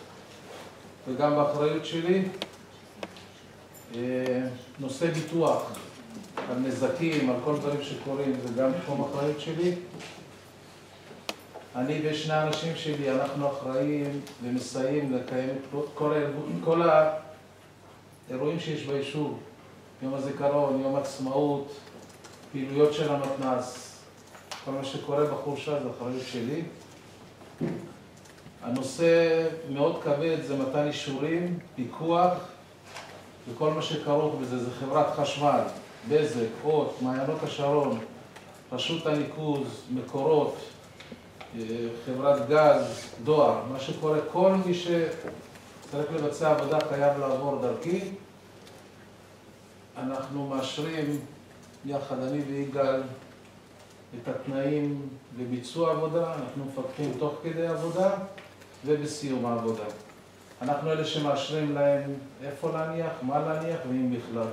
S14: וגם באחריות שלי. נושא ביטוח, על נזקים, על כל דברים שקורים, זה גם תחום אחריות שלי. אני ושני האנשים שלי, אנחנו אחראים ומסייעים לקיים את כל האירועים שיש ביישוב. יום הזיכרון, יום עצמאות, פעילויות של המתנ"ס, כל מה שקורה בחורשה זה אחריות שלי. הנושא מאוד כבד זה מתן אישורים, פיקוח, וכל מה שכרוך בזה זה חברת חשמל, בזק, אות, מעיינות השרון, רשות הניקוז, מקורות, חברת גז, דואר, מה שקורה, כל מי שצריך לבצע עבודה חייב לעבור דרכי. אנחנו מאשרים יחד, אני ויגאל, את התנאים לביצוע עבודה, אנחנו מפקחים תוך כדי עבודה ובסיום העבודה. אנחנו אלה שמאשרים להם איפה להניח, מה להניח ואם בכלל.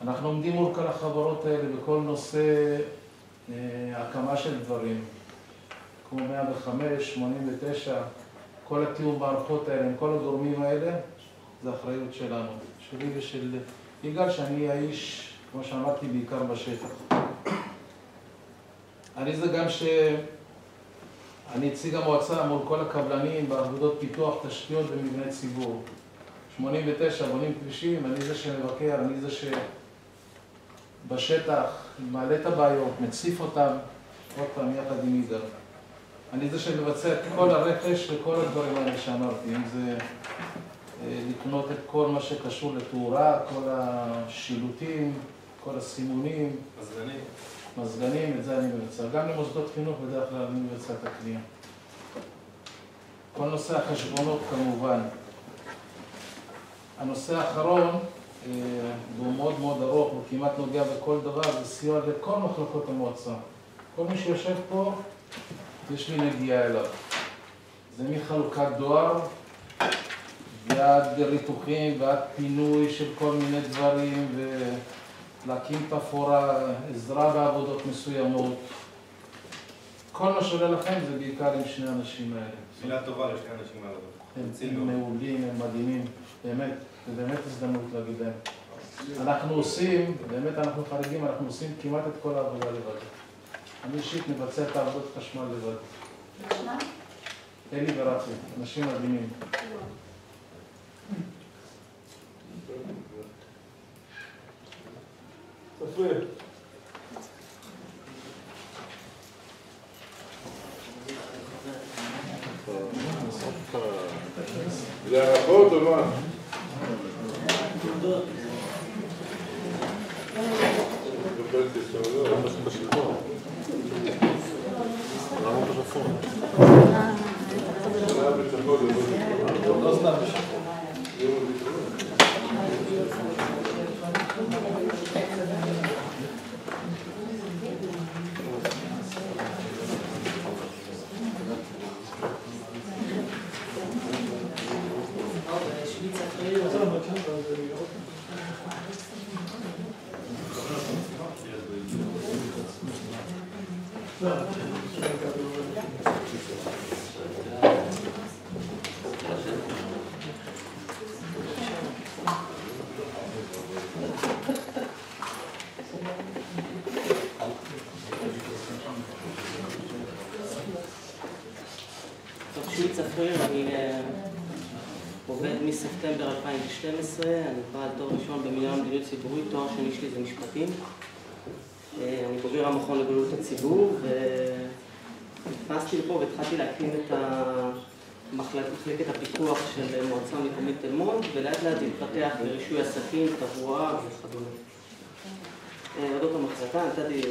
S14: אנחנו עומדים מול כל החברות האלה בכל נושא הקמה של דברים, כמו 105, 89, כל התיאום מערכות האלה, עם כל הגורמים האלה, זה אחריות שלנו, שלי ושל יגאל, שאני האיש, כמו שאמרתי, בעיקר בשטח. אני זה גם אני אציג המועצה מול כל הקבלנים בעבודות פיתוח, תשתיות ומבני ציבור. 89, בונים כבישים, אני זה שמבקר, אני זה שבשטח מעלה את הבעיות, מציף אותם, עוד פעם יחד עם יגאל. אני זה שמבצע את כל הרכש וכל הדברים האלה שאמרתי, אם זה לקנות את כל מה שקשור לתאורה, כל השילוטים, כל הסימונים. מזגנים, את זה אני מבצע. גם למוסדות חינוך בדרך כלל אני מבצע את הקנייה. כל נושא החשבונות כמובן. הנושא האחרון, והוא מאוד מאוד ארוך, הוא כמעט נוגע בכל דבר, זה סיוע לכל מחלקות המועצה. כל מי שיושב פה, יש לי נגיעה אליו. זה מחלוקת דואר, ועד ריתוחים, ועד פינוי של כל מיני דברים, להקים תפאורה, עזרה בעבודות מסוימות. כל מה שעולה לכם זה בעיקר עם שני האנשים האלה.
S4: מילה טובה לשני האנשים האלה.
S14: הם מעולים, הם מדהימים, באמת, זה באמת הזדמנות להגיד להם. אנחנו עושים, באמת אנחנו חריגים, אנחנו עושים כמעט את כל העבודה לבד. אני אישית מבצע את העבודות חשמל לבד.
S5: מה?
S14: אלי ורפי, אנשים מדהימים.
S1: תפריד.
S12: זה הערכות או מה?
S14: לא סתם בשחור.
S16: אני עובד מספטמבר 2012, אני בעל תואר ראשון במנהל מדיניות ציבורית, תואר שני שלי זה משפטים. אני בוגר המכון לבריאות הציבור, ונכנסתי לפה והתחלתי להקים את מחלקת הפיקוח של מועצה מקומית תל מונד, ולאט לאט התפתח ברישוי עסקים, תברואה וכדומה. אודות המחלקה, נתתי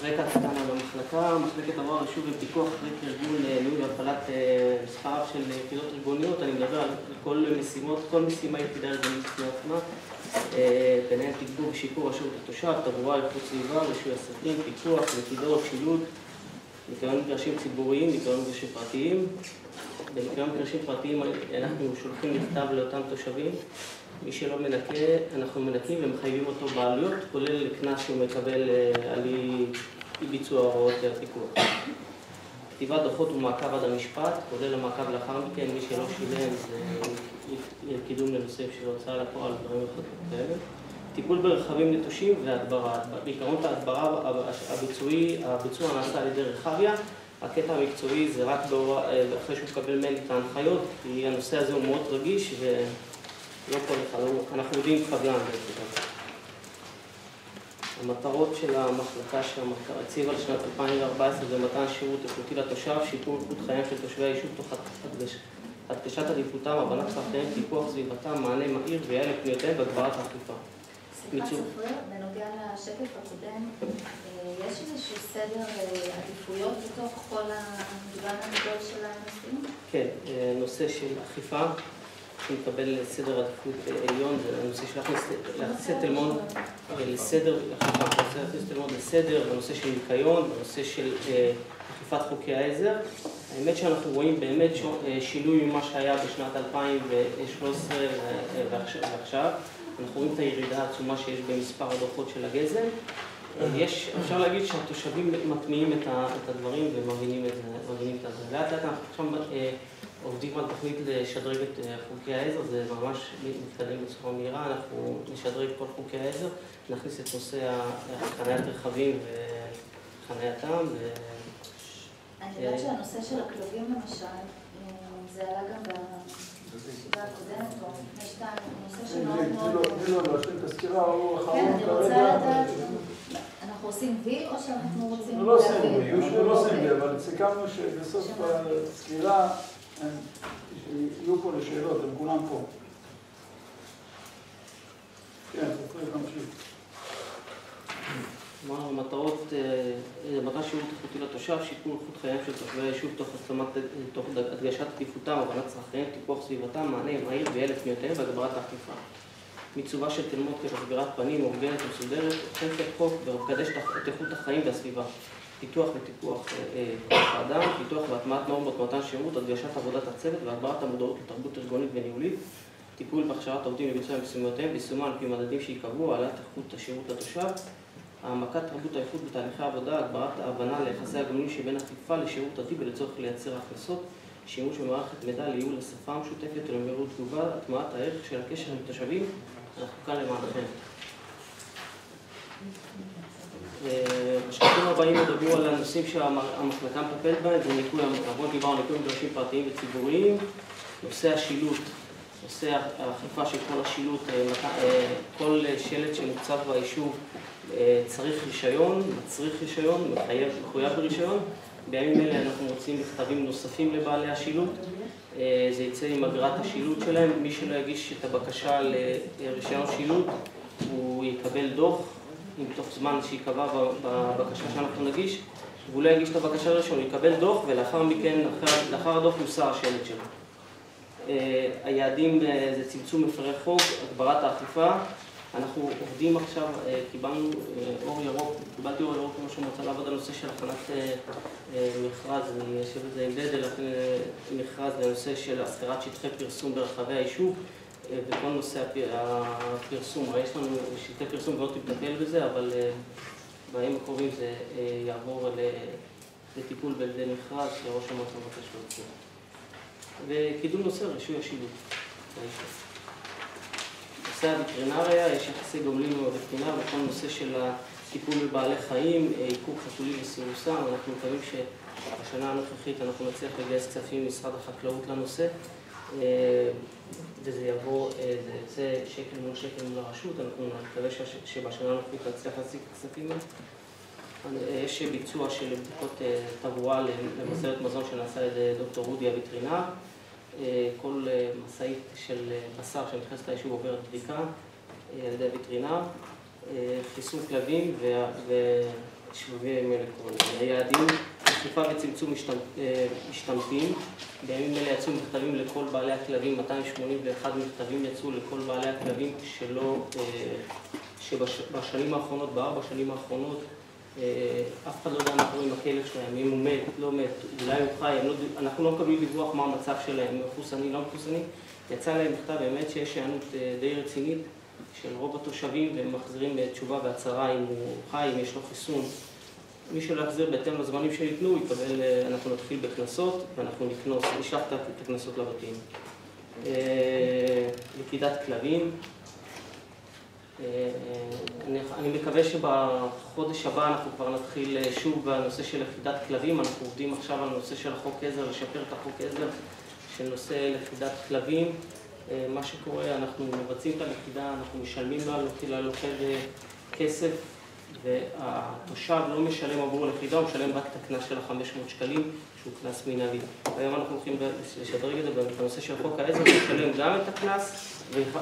S16: רקע קטן על המחלקה. מחלקת תברואה, רישוי ופיקוח אחראית ארגון ניהול והפעלת מספר רב של יחידות ארגוניות. אני מדבר על כל משימות, כל משימה יחידה ארגונית בפני עצמה, ביניהן תגבור ושיפור השירות לתושב, תברואה, איכות סביבה, רישוי עסקים, פיקוח, נקידות, שילוט, ניקיון מגרשים ציבוריים, ניקיון מגרשים פרטיים. בניקיון מגרשים פרטיים אנחנו שולחים מכתב לאותם תושבים. מי שלא מנקה, אנחנו מנקים ומחייבים אותו בעלויות, כולל קנס שהוא מקבל על אי ביצוע הוראות הפיקוח. כתיבת דוחות ומעקב עד המשפט, כולל המעקב לאחר מכן, מי שלא שילם זה קידום לנושא של הוצאה לפועל, דברים כאלה. טיפול ברכבים נטושים והדברה. בעיקרון ההדברה, הביצוע נעשה על ידי רחביה. הקטע המקצועי זה רק אחרי שהוא מקבל מייל את ההנחיות, כי הנושא הזה הוא מאוד רגיש ולא כל אחד, אנחנו יודעים קבלן בעצם. המטרות של המחלקה שהמחקר הציב על שנת 2014 זה מתן שירות איכותי לתושב, שיפור איכות חייהם של תושבי היישוב תוך הדגשת עדיפותם, הבנת צרכיהם, טיפוח סביבתם, מענה מהיר ויעיל לפניותיהם והגברת האכיפה.
S5: בנוגע לשקף הקודם, יש איזשהו סדר עדיפויות בתוך כל המגוון הגדול של הנושאים?
S16: כן, נושא של אכיפה, שמקבל סדר עדיפות עליון, זה הנושא של להכניס את תל מונד לסדר, להכניס את תל מונד לסדר, בנושא של ניקיון, בנושא של אכיפת חוקי העזר. האמת שאנחנו רואים באמת שינוי ממה שהיה בשנת 2013 ועכשיו. אנחנו רואים את הירידה העצומה שיש במספר הדוחות של הגזם. אפשר להגיד שהתושבים מטמיעים את הדברים ומבינים את זה. לאט לאט אנחנו עכשיו עובדים על תוכנית לשדרג את חוקי העזר, זה ממש מתקדם בצורה מהירה, אנחנו נשדרג כל חוקי העזר, נכניס את נושא חניית רכבים וחנייתם.
S5: אני יודעת שהנושא של הכלבים למשל, זה עלה גם בישיבה הקודמת, או לפני שתיים, נושא שמאוד מאוד...
S1: לא, להשלים את הסקירה, הוא אחרון כרגע.
S5: כן, אני רוצה לדעת, אנחנו עושים ויל או שאנחנו רוצים...
S1: לא עושים ויל, אבל סיכמנו שבסוף הסקירה יהיו פה לשאלות, הם כולם פה. כן, תפריד להמשיך.
S16: המטרות, מתן שירות איכותי לתושב, שיפור איכות חייהם של תושבי היישוב תוך הדגשת עדיפותם, הבנת צרכיהם, טיפוח סביבתם, מענה מהיר ויעיל לפניותיהם והגברת האכיפה. מיצובה של תל מונד כמסגרת פנים, מאורגנת ומסודרת, אוכפת חוק ומקדשת את איכות החיים והסביבה. פיתוח וטיפוח כוח האדם, פיתוח והטמעת נורמות מתן שירות, הדגשת עבודת הצוות והגברת המודעות לתרבות ארגונית וניהולית. טיפול בהכשרת עובדים לביצוע משימותיהם ויישומם על פי מדדים שיקבעו, העלאת איכות השירות לתושב, העמקת תרבות האיכות בתהליכי העבודה, הגברת ההבנה ליחסי הגומלין שבין אכיפה לשירות עתיד ולצורך לייצר הכנסות, שימוש במערכת מידע לייעול לשפה המשותפת ולמהירות תגובה, הטמעת הערך של הקשר עם תושבים. אנחנו כאן למענכם. השקפים הבאים ידברו על הנושאים שהמחלקה מטפלת בהם, זה ניקוי המקרבות, דיברנו על ניקוי מגרשים פרטיים וציבוריים, נושא השילוט, נושא האכיפה של כל השילוט, כל שלט שמוצב ביישוב צריך רישיון, מצריך רישיון, מחויב ברישיון. בימים אלה אנחנו מוצאים מכתבים נוספים לבעלי השילוט, זה יצא עם אגרת השילוט שלהם, מי שלא יגיש את הבקשה לרישיון שילוט הוא יקבל דוח עם תוך זמן שיקבע בבקשה שאנחנו נגיש, והוא לא יגיש את הבקשה לראשון, הוא יקבל דוח ולאחר מכן, לאחר הדוח יוסר השלט שלו. היעדים זה צמצום מפרי חוק, הגברת האכיפה. אנחנו עובדים עכשיו, קיבלנו אור ירוק, קיבלתי אור ירוק כמו שהוא רוצה לעבוד על נושא של הכנת מכרז, אני אשב את זה עם דדל, מכרז לנושא של השכרת שטחי פרסום ברחבי היישוב וכל נושא הפרסום. יש לנו שטחי פרסום ולא תטפל בזה, אבל בימים הקרובים זה יעבור לטיפול בידי מכרז שראש המועצה מבקש להוציא. וקידום נושא רישוי השילוט. נושא הווטרינריה, יש יחסי גומלין עם הווטרינר וכל נושא של הטיפול בבעלי חיים, עיקור חתולים וסירוסם. אנחנו מקווים שבשנה הנוכחית אנחנו נצליח לגייס כספים ממשרד החקלאות לנושא, וזה יבוא, זה יצא שקל מול שקל מול הרשות. אנחנו מקווה שבשנה הנוכחית נצליח להשיג כספים. יש ביצוע של בדיקות תברואה למסרת מזון שנעשה על ידי דוקטור רודי הווטרינר. כל משאית של בשר שנכנסת ליישוב עוברת בדיקה על ידי הווטרינר, חיסון כלבים ושבבים אלקטרוניים. היעדים, אכיפה וצמצום משתמטים. בימים אלה יצאו מכתבים לכל בעלי הכלבים, 281 מכתבים יצאו לכל בעלי הכלבים שבשנים האחרונות, בארבע השנים האחרונות, אף אחד לא יודע מה קורה עם הכלב שלהם, אם הוא מת, לא מת, אולי הוא חי, אנחנו לא מקבלים דיווח מה המצב שלהם, מחוסנים, לא מחוסנים. יצא להם מכתב באמת שיש היענות די רצינית של רוב התושבים, והם מחזירים תשובה בהצהרה אם הוא חי, אם יש לו חיסון. מי שלא יחזיר בהתאם לזמנים שניתנו, יקבל, אנחנו נתחיל בכנסות, ואנחנו נשלח את הכנסות לבתים. לכידת כלבים. אני מקווה שבחודש הבא אנחנו כבר נתחיל שוב בנושא של לכידת כלבים. אנחנו עובדים עכשיו על נושא של החוק עזר, לשפר את החוק עזר של נושא לכידת כלבים. מה שקורה, אנחנו מבצעים את הלכידה, אנחנו משלמים ללוכד כסף, והתושב לא משלם עבור הלכידה, הוא משלם רק את הקנס של 500 שקלים, שהוא קנס מינהלי. היום אנחנו הולכים לשדרג את זה בנושא של חוק העזר, לשלם גם את הקנס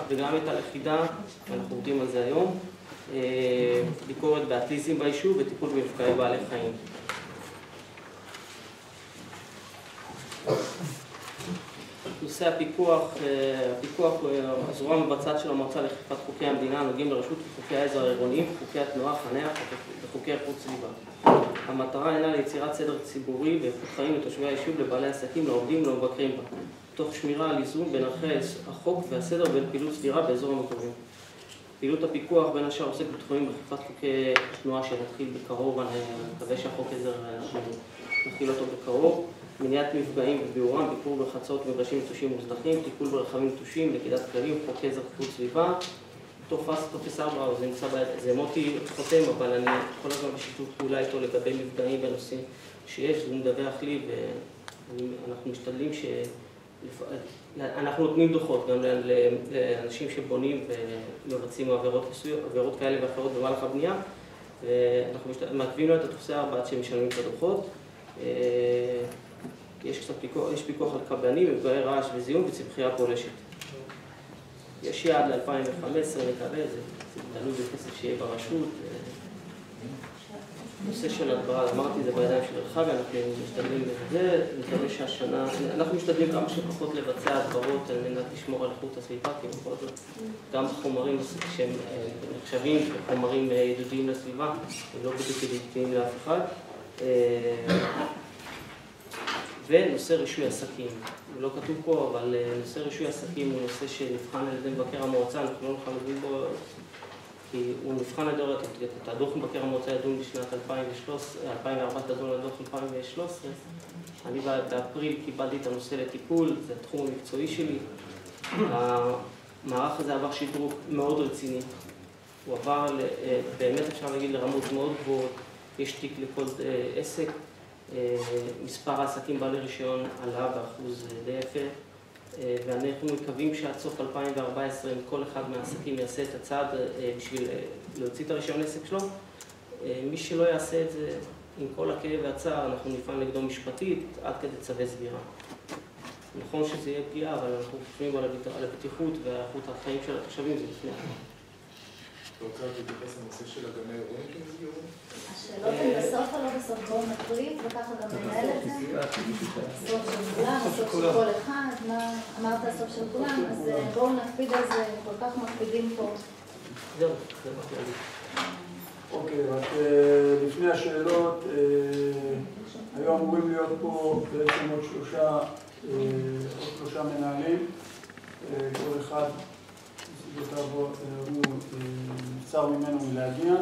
S16: וגם את הלכידה, ואנחנו עובדים על זה היום. ביקורת באטליזם ביישוב וטיפול במפגעי בעלי חיים. נושא הפיקוח הוא הזרוע המבצעת של המועצה לאכיפת חוקי המדינה הנוגעים לרשות וחוקי העזר העירוניים, חוקי התנועה, חניה וחוקי איכות סביבה. המטרה אינה ליצירת סדר ציבורי ואיכות חיים לתושבי היישוב, לבעלי עסקים, לעובדים ולמבקרים בה, תוך שמירה על איזון בין ערכי החוק והסדר ובין פעילות סדירה באזור המקומי. פעילות הפיקוח בין השאר עוסק בתחומים באכיפת חוקי התנועה שנתחיל בקרוב, אני מקווה שהחוק עזר נתחיל אותו בקרוב. מניעת מפגעים וביאורם, ביקור בחצות מגרשים נטושים מוזנחים, טיפול ברכבים נטושים, לכידת כלבים, חוק עזר איכות סביבה. טופס 4, זה מוטי חותם, אבל אני יכול הזמן בשיתוף פעולה איתו לגבי מפגעים בנושאים שיש, הוא מדווח לי, ואנחנו משתדלים אנחנו נותנים דוחות גם לאנשים שבונים ומבצעים עבירות כאלה ואחרות במהלך הבנייה, ואנחנו מעכבים לו את הטופסי 4 עד שהם משלמים את הדוחות. יש פיקוח על קבלנים, מפגעי רעש וזיהום וצמחייה פולשת. יש יעד ל-2015, נקווה, זה תלוי בכסף שיהיה ברשות. נושא של הדברה, אמרתי, זה בידיים של רחבי, אנחנו משתדלים בזה, נקווה שהשנה, אנחנו משתדלים כמה שפחות לבצע הדברות על מנת לשמור על איכות הסביבה, כי בכל זאת גם חומרים שהם נחשבים כחומרים ידידותיים לסביבה, הם לא בדיוק ידידותיים לאף אחד. ונושא רישוי עסקים. הוא לא כתוב פה, אבל נושא רישוי עסקים הוא נושא שנבחן על ידי מבקר המועצה, אנחנו לא נוכל להבין בו, כי הוא נבחן על ידי, את הדוח מבקר המועצה ידון בשנת 2004, תדון על דוח 2013. אני באפריל קיבלתי את הנושא לטיפול, זה התחום המקצועי שלי. המערך הזה עבר שדרוג מאוד רציני. הוא עבר, באמת אפשר להגיד, לרמות מאוד גבוהות. יש תיק לכל עסק. מספר העסקים בעלי רישיון עלה באחוז די יפה. ואנחנו מקווים שעד סוף 2014, אם כל אחד מהעסקים יעשה את הצעד בשביל להוציא את הרישיון עסק שלו, מי שלא יעשה את זה, עם כל הכאב והצער, אנחנו נפעל נגדו משפטית עד כדי צווי סגירה. נכון שזה יהיה פגיעה, אבל אנחנו חושבים על הבטיחות והאיכות החיים של התושבים, זה לפני הכול.
S4: אתה רוצה להתייחס לנושא של הגני אירועים שנסגרו?
S5: השאלות הן בסוף או לא בסוף? בואו נקריא וככה גם ננהל את זה. סוף של כולם, סוף של כל אחד, מה אמרת הסוף של כולם, אז בואו נקפיד על זה, כל כך מקפידים פה.
S16: זהו, זה מה כללי.
S1: אוקיי, רק לפני השאלות, היום אמורים להיות פה בעצם עוד שלושה מנהלים, כל אחד הוא נבצר ממנו מלהגיע,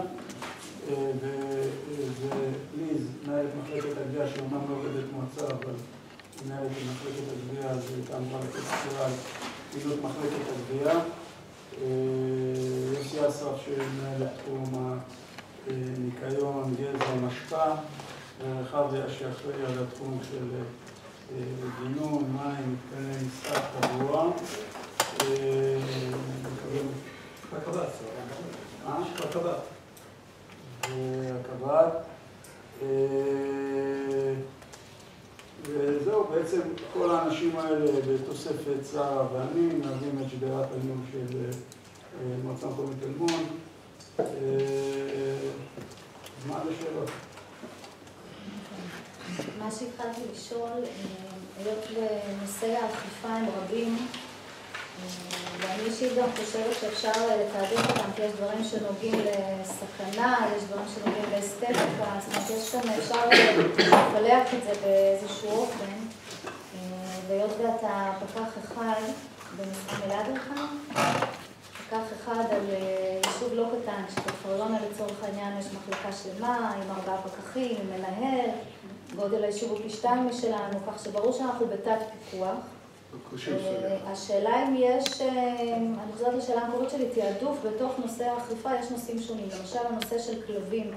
S1: וזה ליז, מנהלת מחלקת הגבייה, שאומנם לא עובדת מועצה, אבל מנהלת מחלקת הגבייה, אז הייתה אמורה לתת סקירה על פעילות מחלקת הגבייה. יוסי אסרף שמנהל את תחום ניקיון, גזע, משפע, ורחביה שאחראי על התחום של גינון, מים, מתקני משחק, תברואה. הקב"ט. הקב"ט. וזהו, בעצם כל האנשים האלה בתוספת שרה ואני מהווים את שדרת הניהול של מועצה מקומית תל מונד. מה לשאלות?
S5: מה שהתחלתי לשאול, היות ונושאי האכיפה הם רבים, ואני אישית גם חושבת שאפשר לתעדף אותם, כי יש דברים שנוגעים לסכנה, יש דברים שנוגעים לאסתטיקה, זאת אומרת, יש כאן, אפשר לפלח את זה באיזשהו אופן, והיות ואתה פקח אחד, במשרה מלאה דרך פקח אחד על יישוב לא קטן, שבפרלונה לצורך העניין יש מחלקה שלמה, עם 4 פקחים, עם מנהל, גודל היישוב הוא פי 2 משלנו, כך שברור שאנחנו בתת פיקוח. השאלה אם יש, אני חוזרת לשאלה המקורית שלי, תיעדוף בתוך נושא האכיפה, יש נושאים שונים. למשל הנושא של כלבים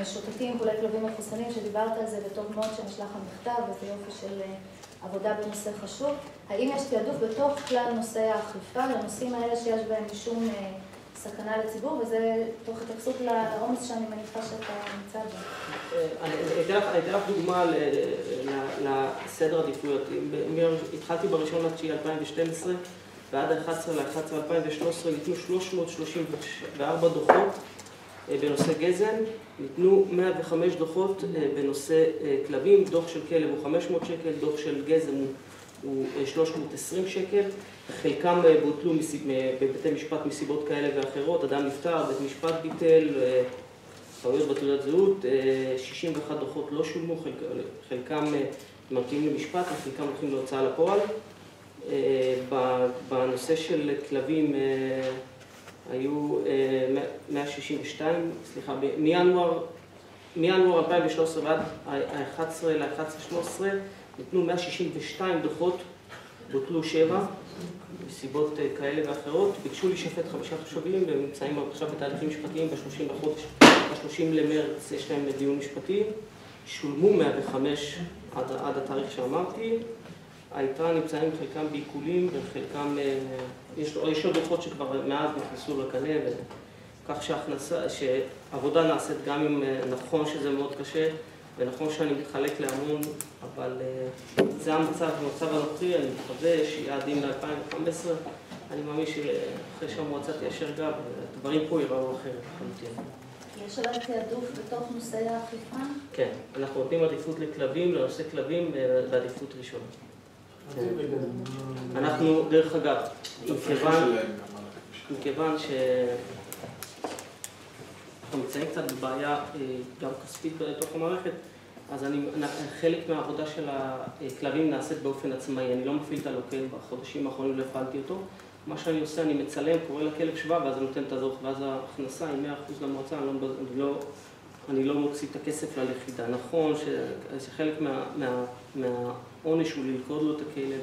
S5: משוטטים, כולל כלבים מחוסנים, שדיברת על זה בטוב מאוד שנשלח המכתב, וזה יופי של עבודה בנושא חשוב. האם יש תיעדוף בתוך כלל נושאי האכיפה, לנושאים האלה שיש בהם משום סכנה לציבור, וזה תוך התייחסות לעומס שאני מניחה שאתה נמצא בו.
S16: אני אתן לך דוגמה לסדר עדיפויות. התחלתי ב1.9.2012 ועד ה-11.11.2013 ניתנו 334 דוחות בנושא גזם, ניתנו 105 דוחות בנושא כלבים, דוח של כלב הוא 500 שקל, דוח של גזם הוא 320 שקל, חלקם בוטלו בבתי משפט מסיבות כאלה ואחרות, אדם נפטר, בית משפט ביטל, טעויות בתעודת זהות, 61 דוחות לא שולמו, חלקם ממתינים למשפט וחלקם הולכים להוצאה לפועל. בנושא של כלבים היו 162, סליחה, מינואר 2013 ועד ה-11.11.13 ניתנו 162 דוחות, בוטלו 7 מסיבות כאלה ואחרות, ביקשו להישפט 5 תושבים והם נמצאים עכשיו בתהליכים משפטיים ב-30 למרץ יש להם דיון משפטי, שולמו 105 עד התאריך שאמרתי, היתרה נמצאים חלקם בעיקולים וחלקם, יש עוד דוחות שכבר מאז נכנסו לקנה, כך שעבודה נעשית גם אם נכון שזה מאוד קשה ונכון שאני מתחלק להמון, אבל זה המצב הנוכחי, אני מקווה, יש יעדים ל-2015, אני מאמין שאחרי שהמועצה תיישר גב, הדברים פה יראו אחרת.
S5: יש עליו תיעדוף בתוך נושאי האכיפה? כן,
S16: אנחנו נותנים עדיפות לכלבים, לנושא כלבים בעדיפות ראשונה. אנחנו, דרך אגב, מכיוון שאנחנו מצאים קצת בבעיה גם כספית בתוך המערכת, אז חלק מהעבודה של הכלבים נעשית באופן עצמאי, אני לא מפעיל את הלוקל, בחודשים האחרונים לא הפעלתי אותו. מה שאני עושה, אני מצלם, קורא לכלב שבב, ואז אני נותן את הדוח, ואז ההכנסה היא 100% למועצה, אני לא מוציא את הכסף ללכידה. נכון שחלק מהעונש הוא ללכוד לו את הכלב,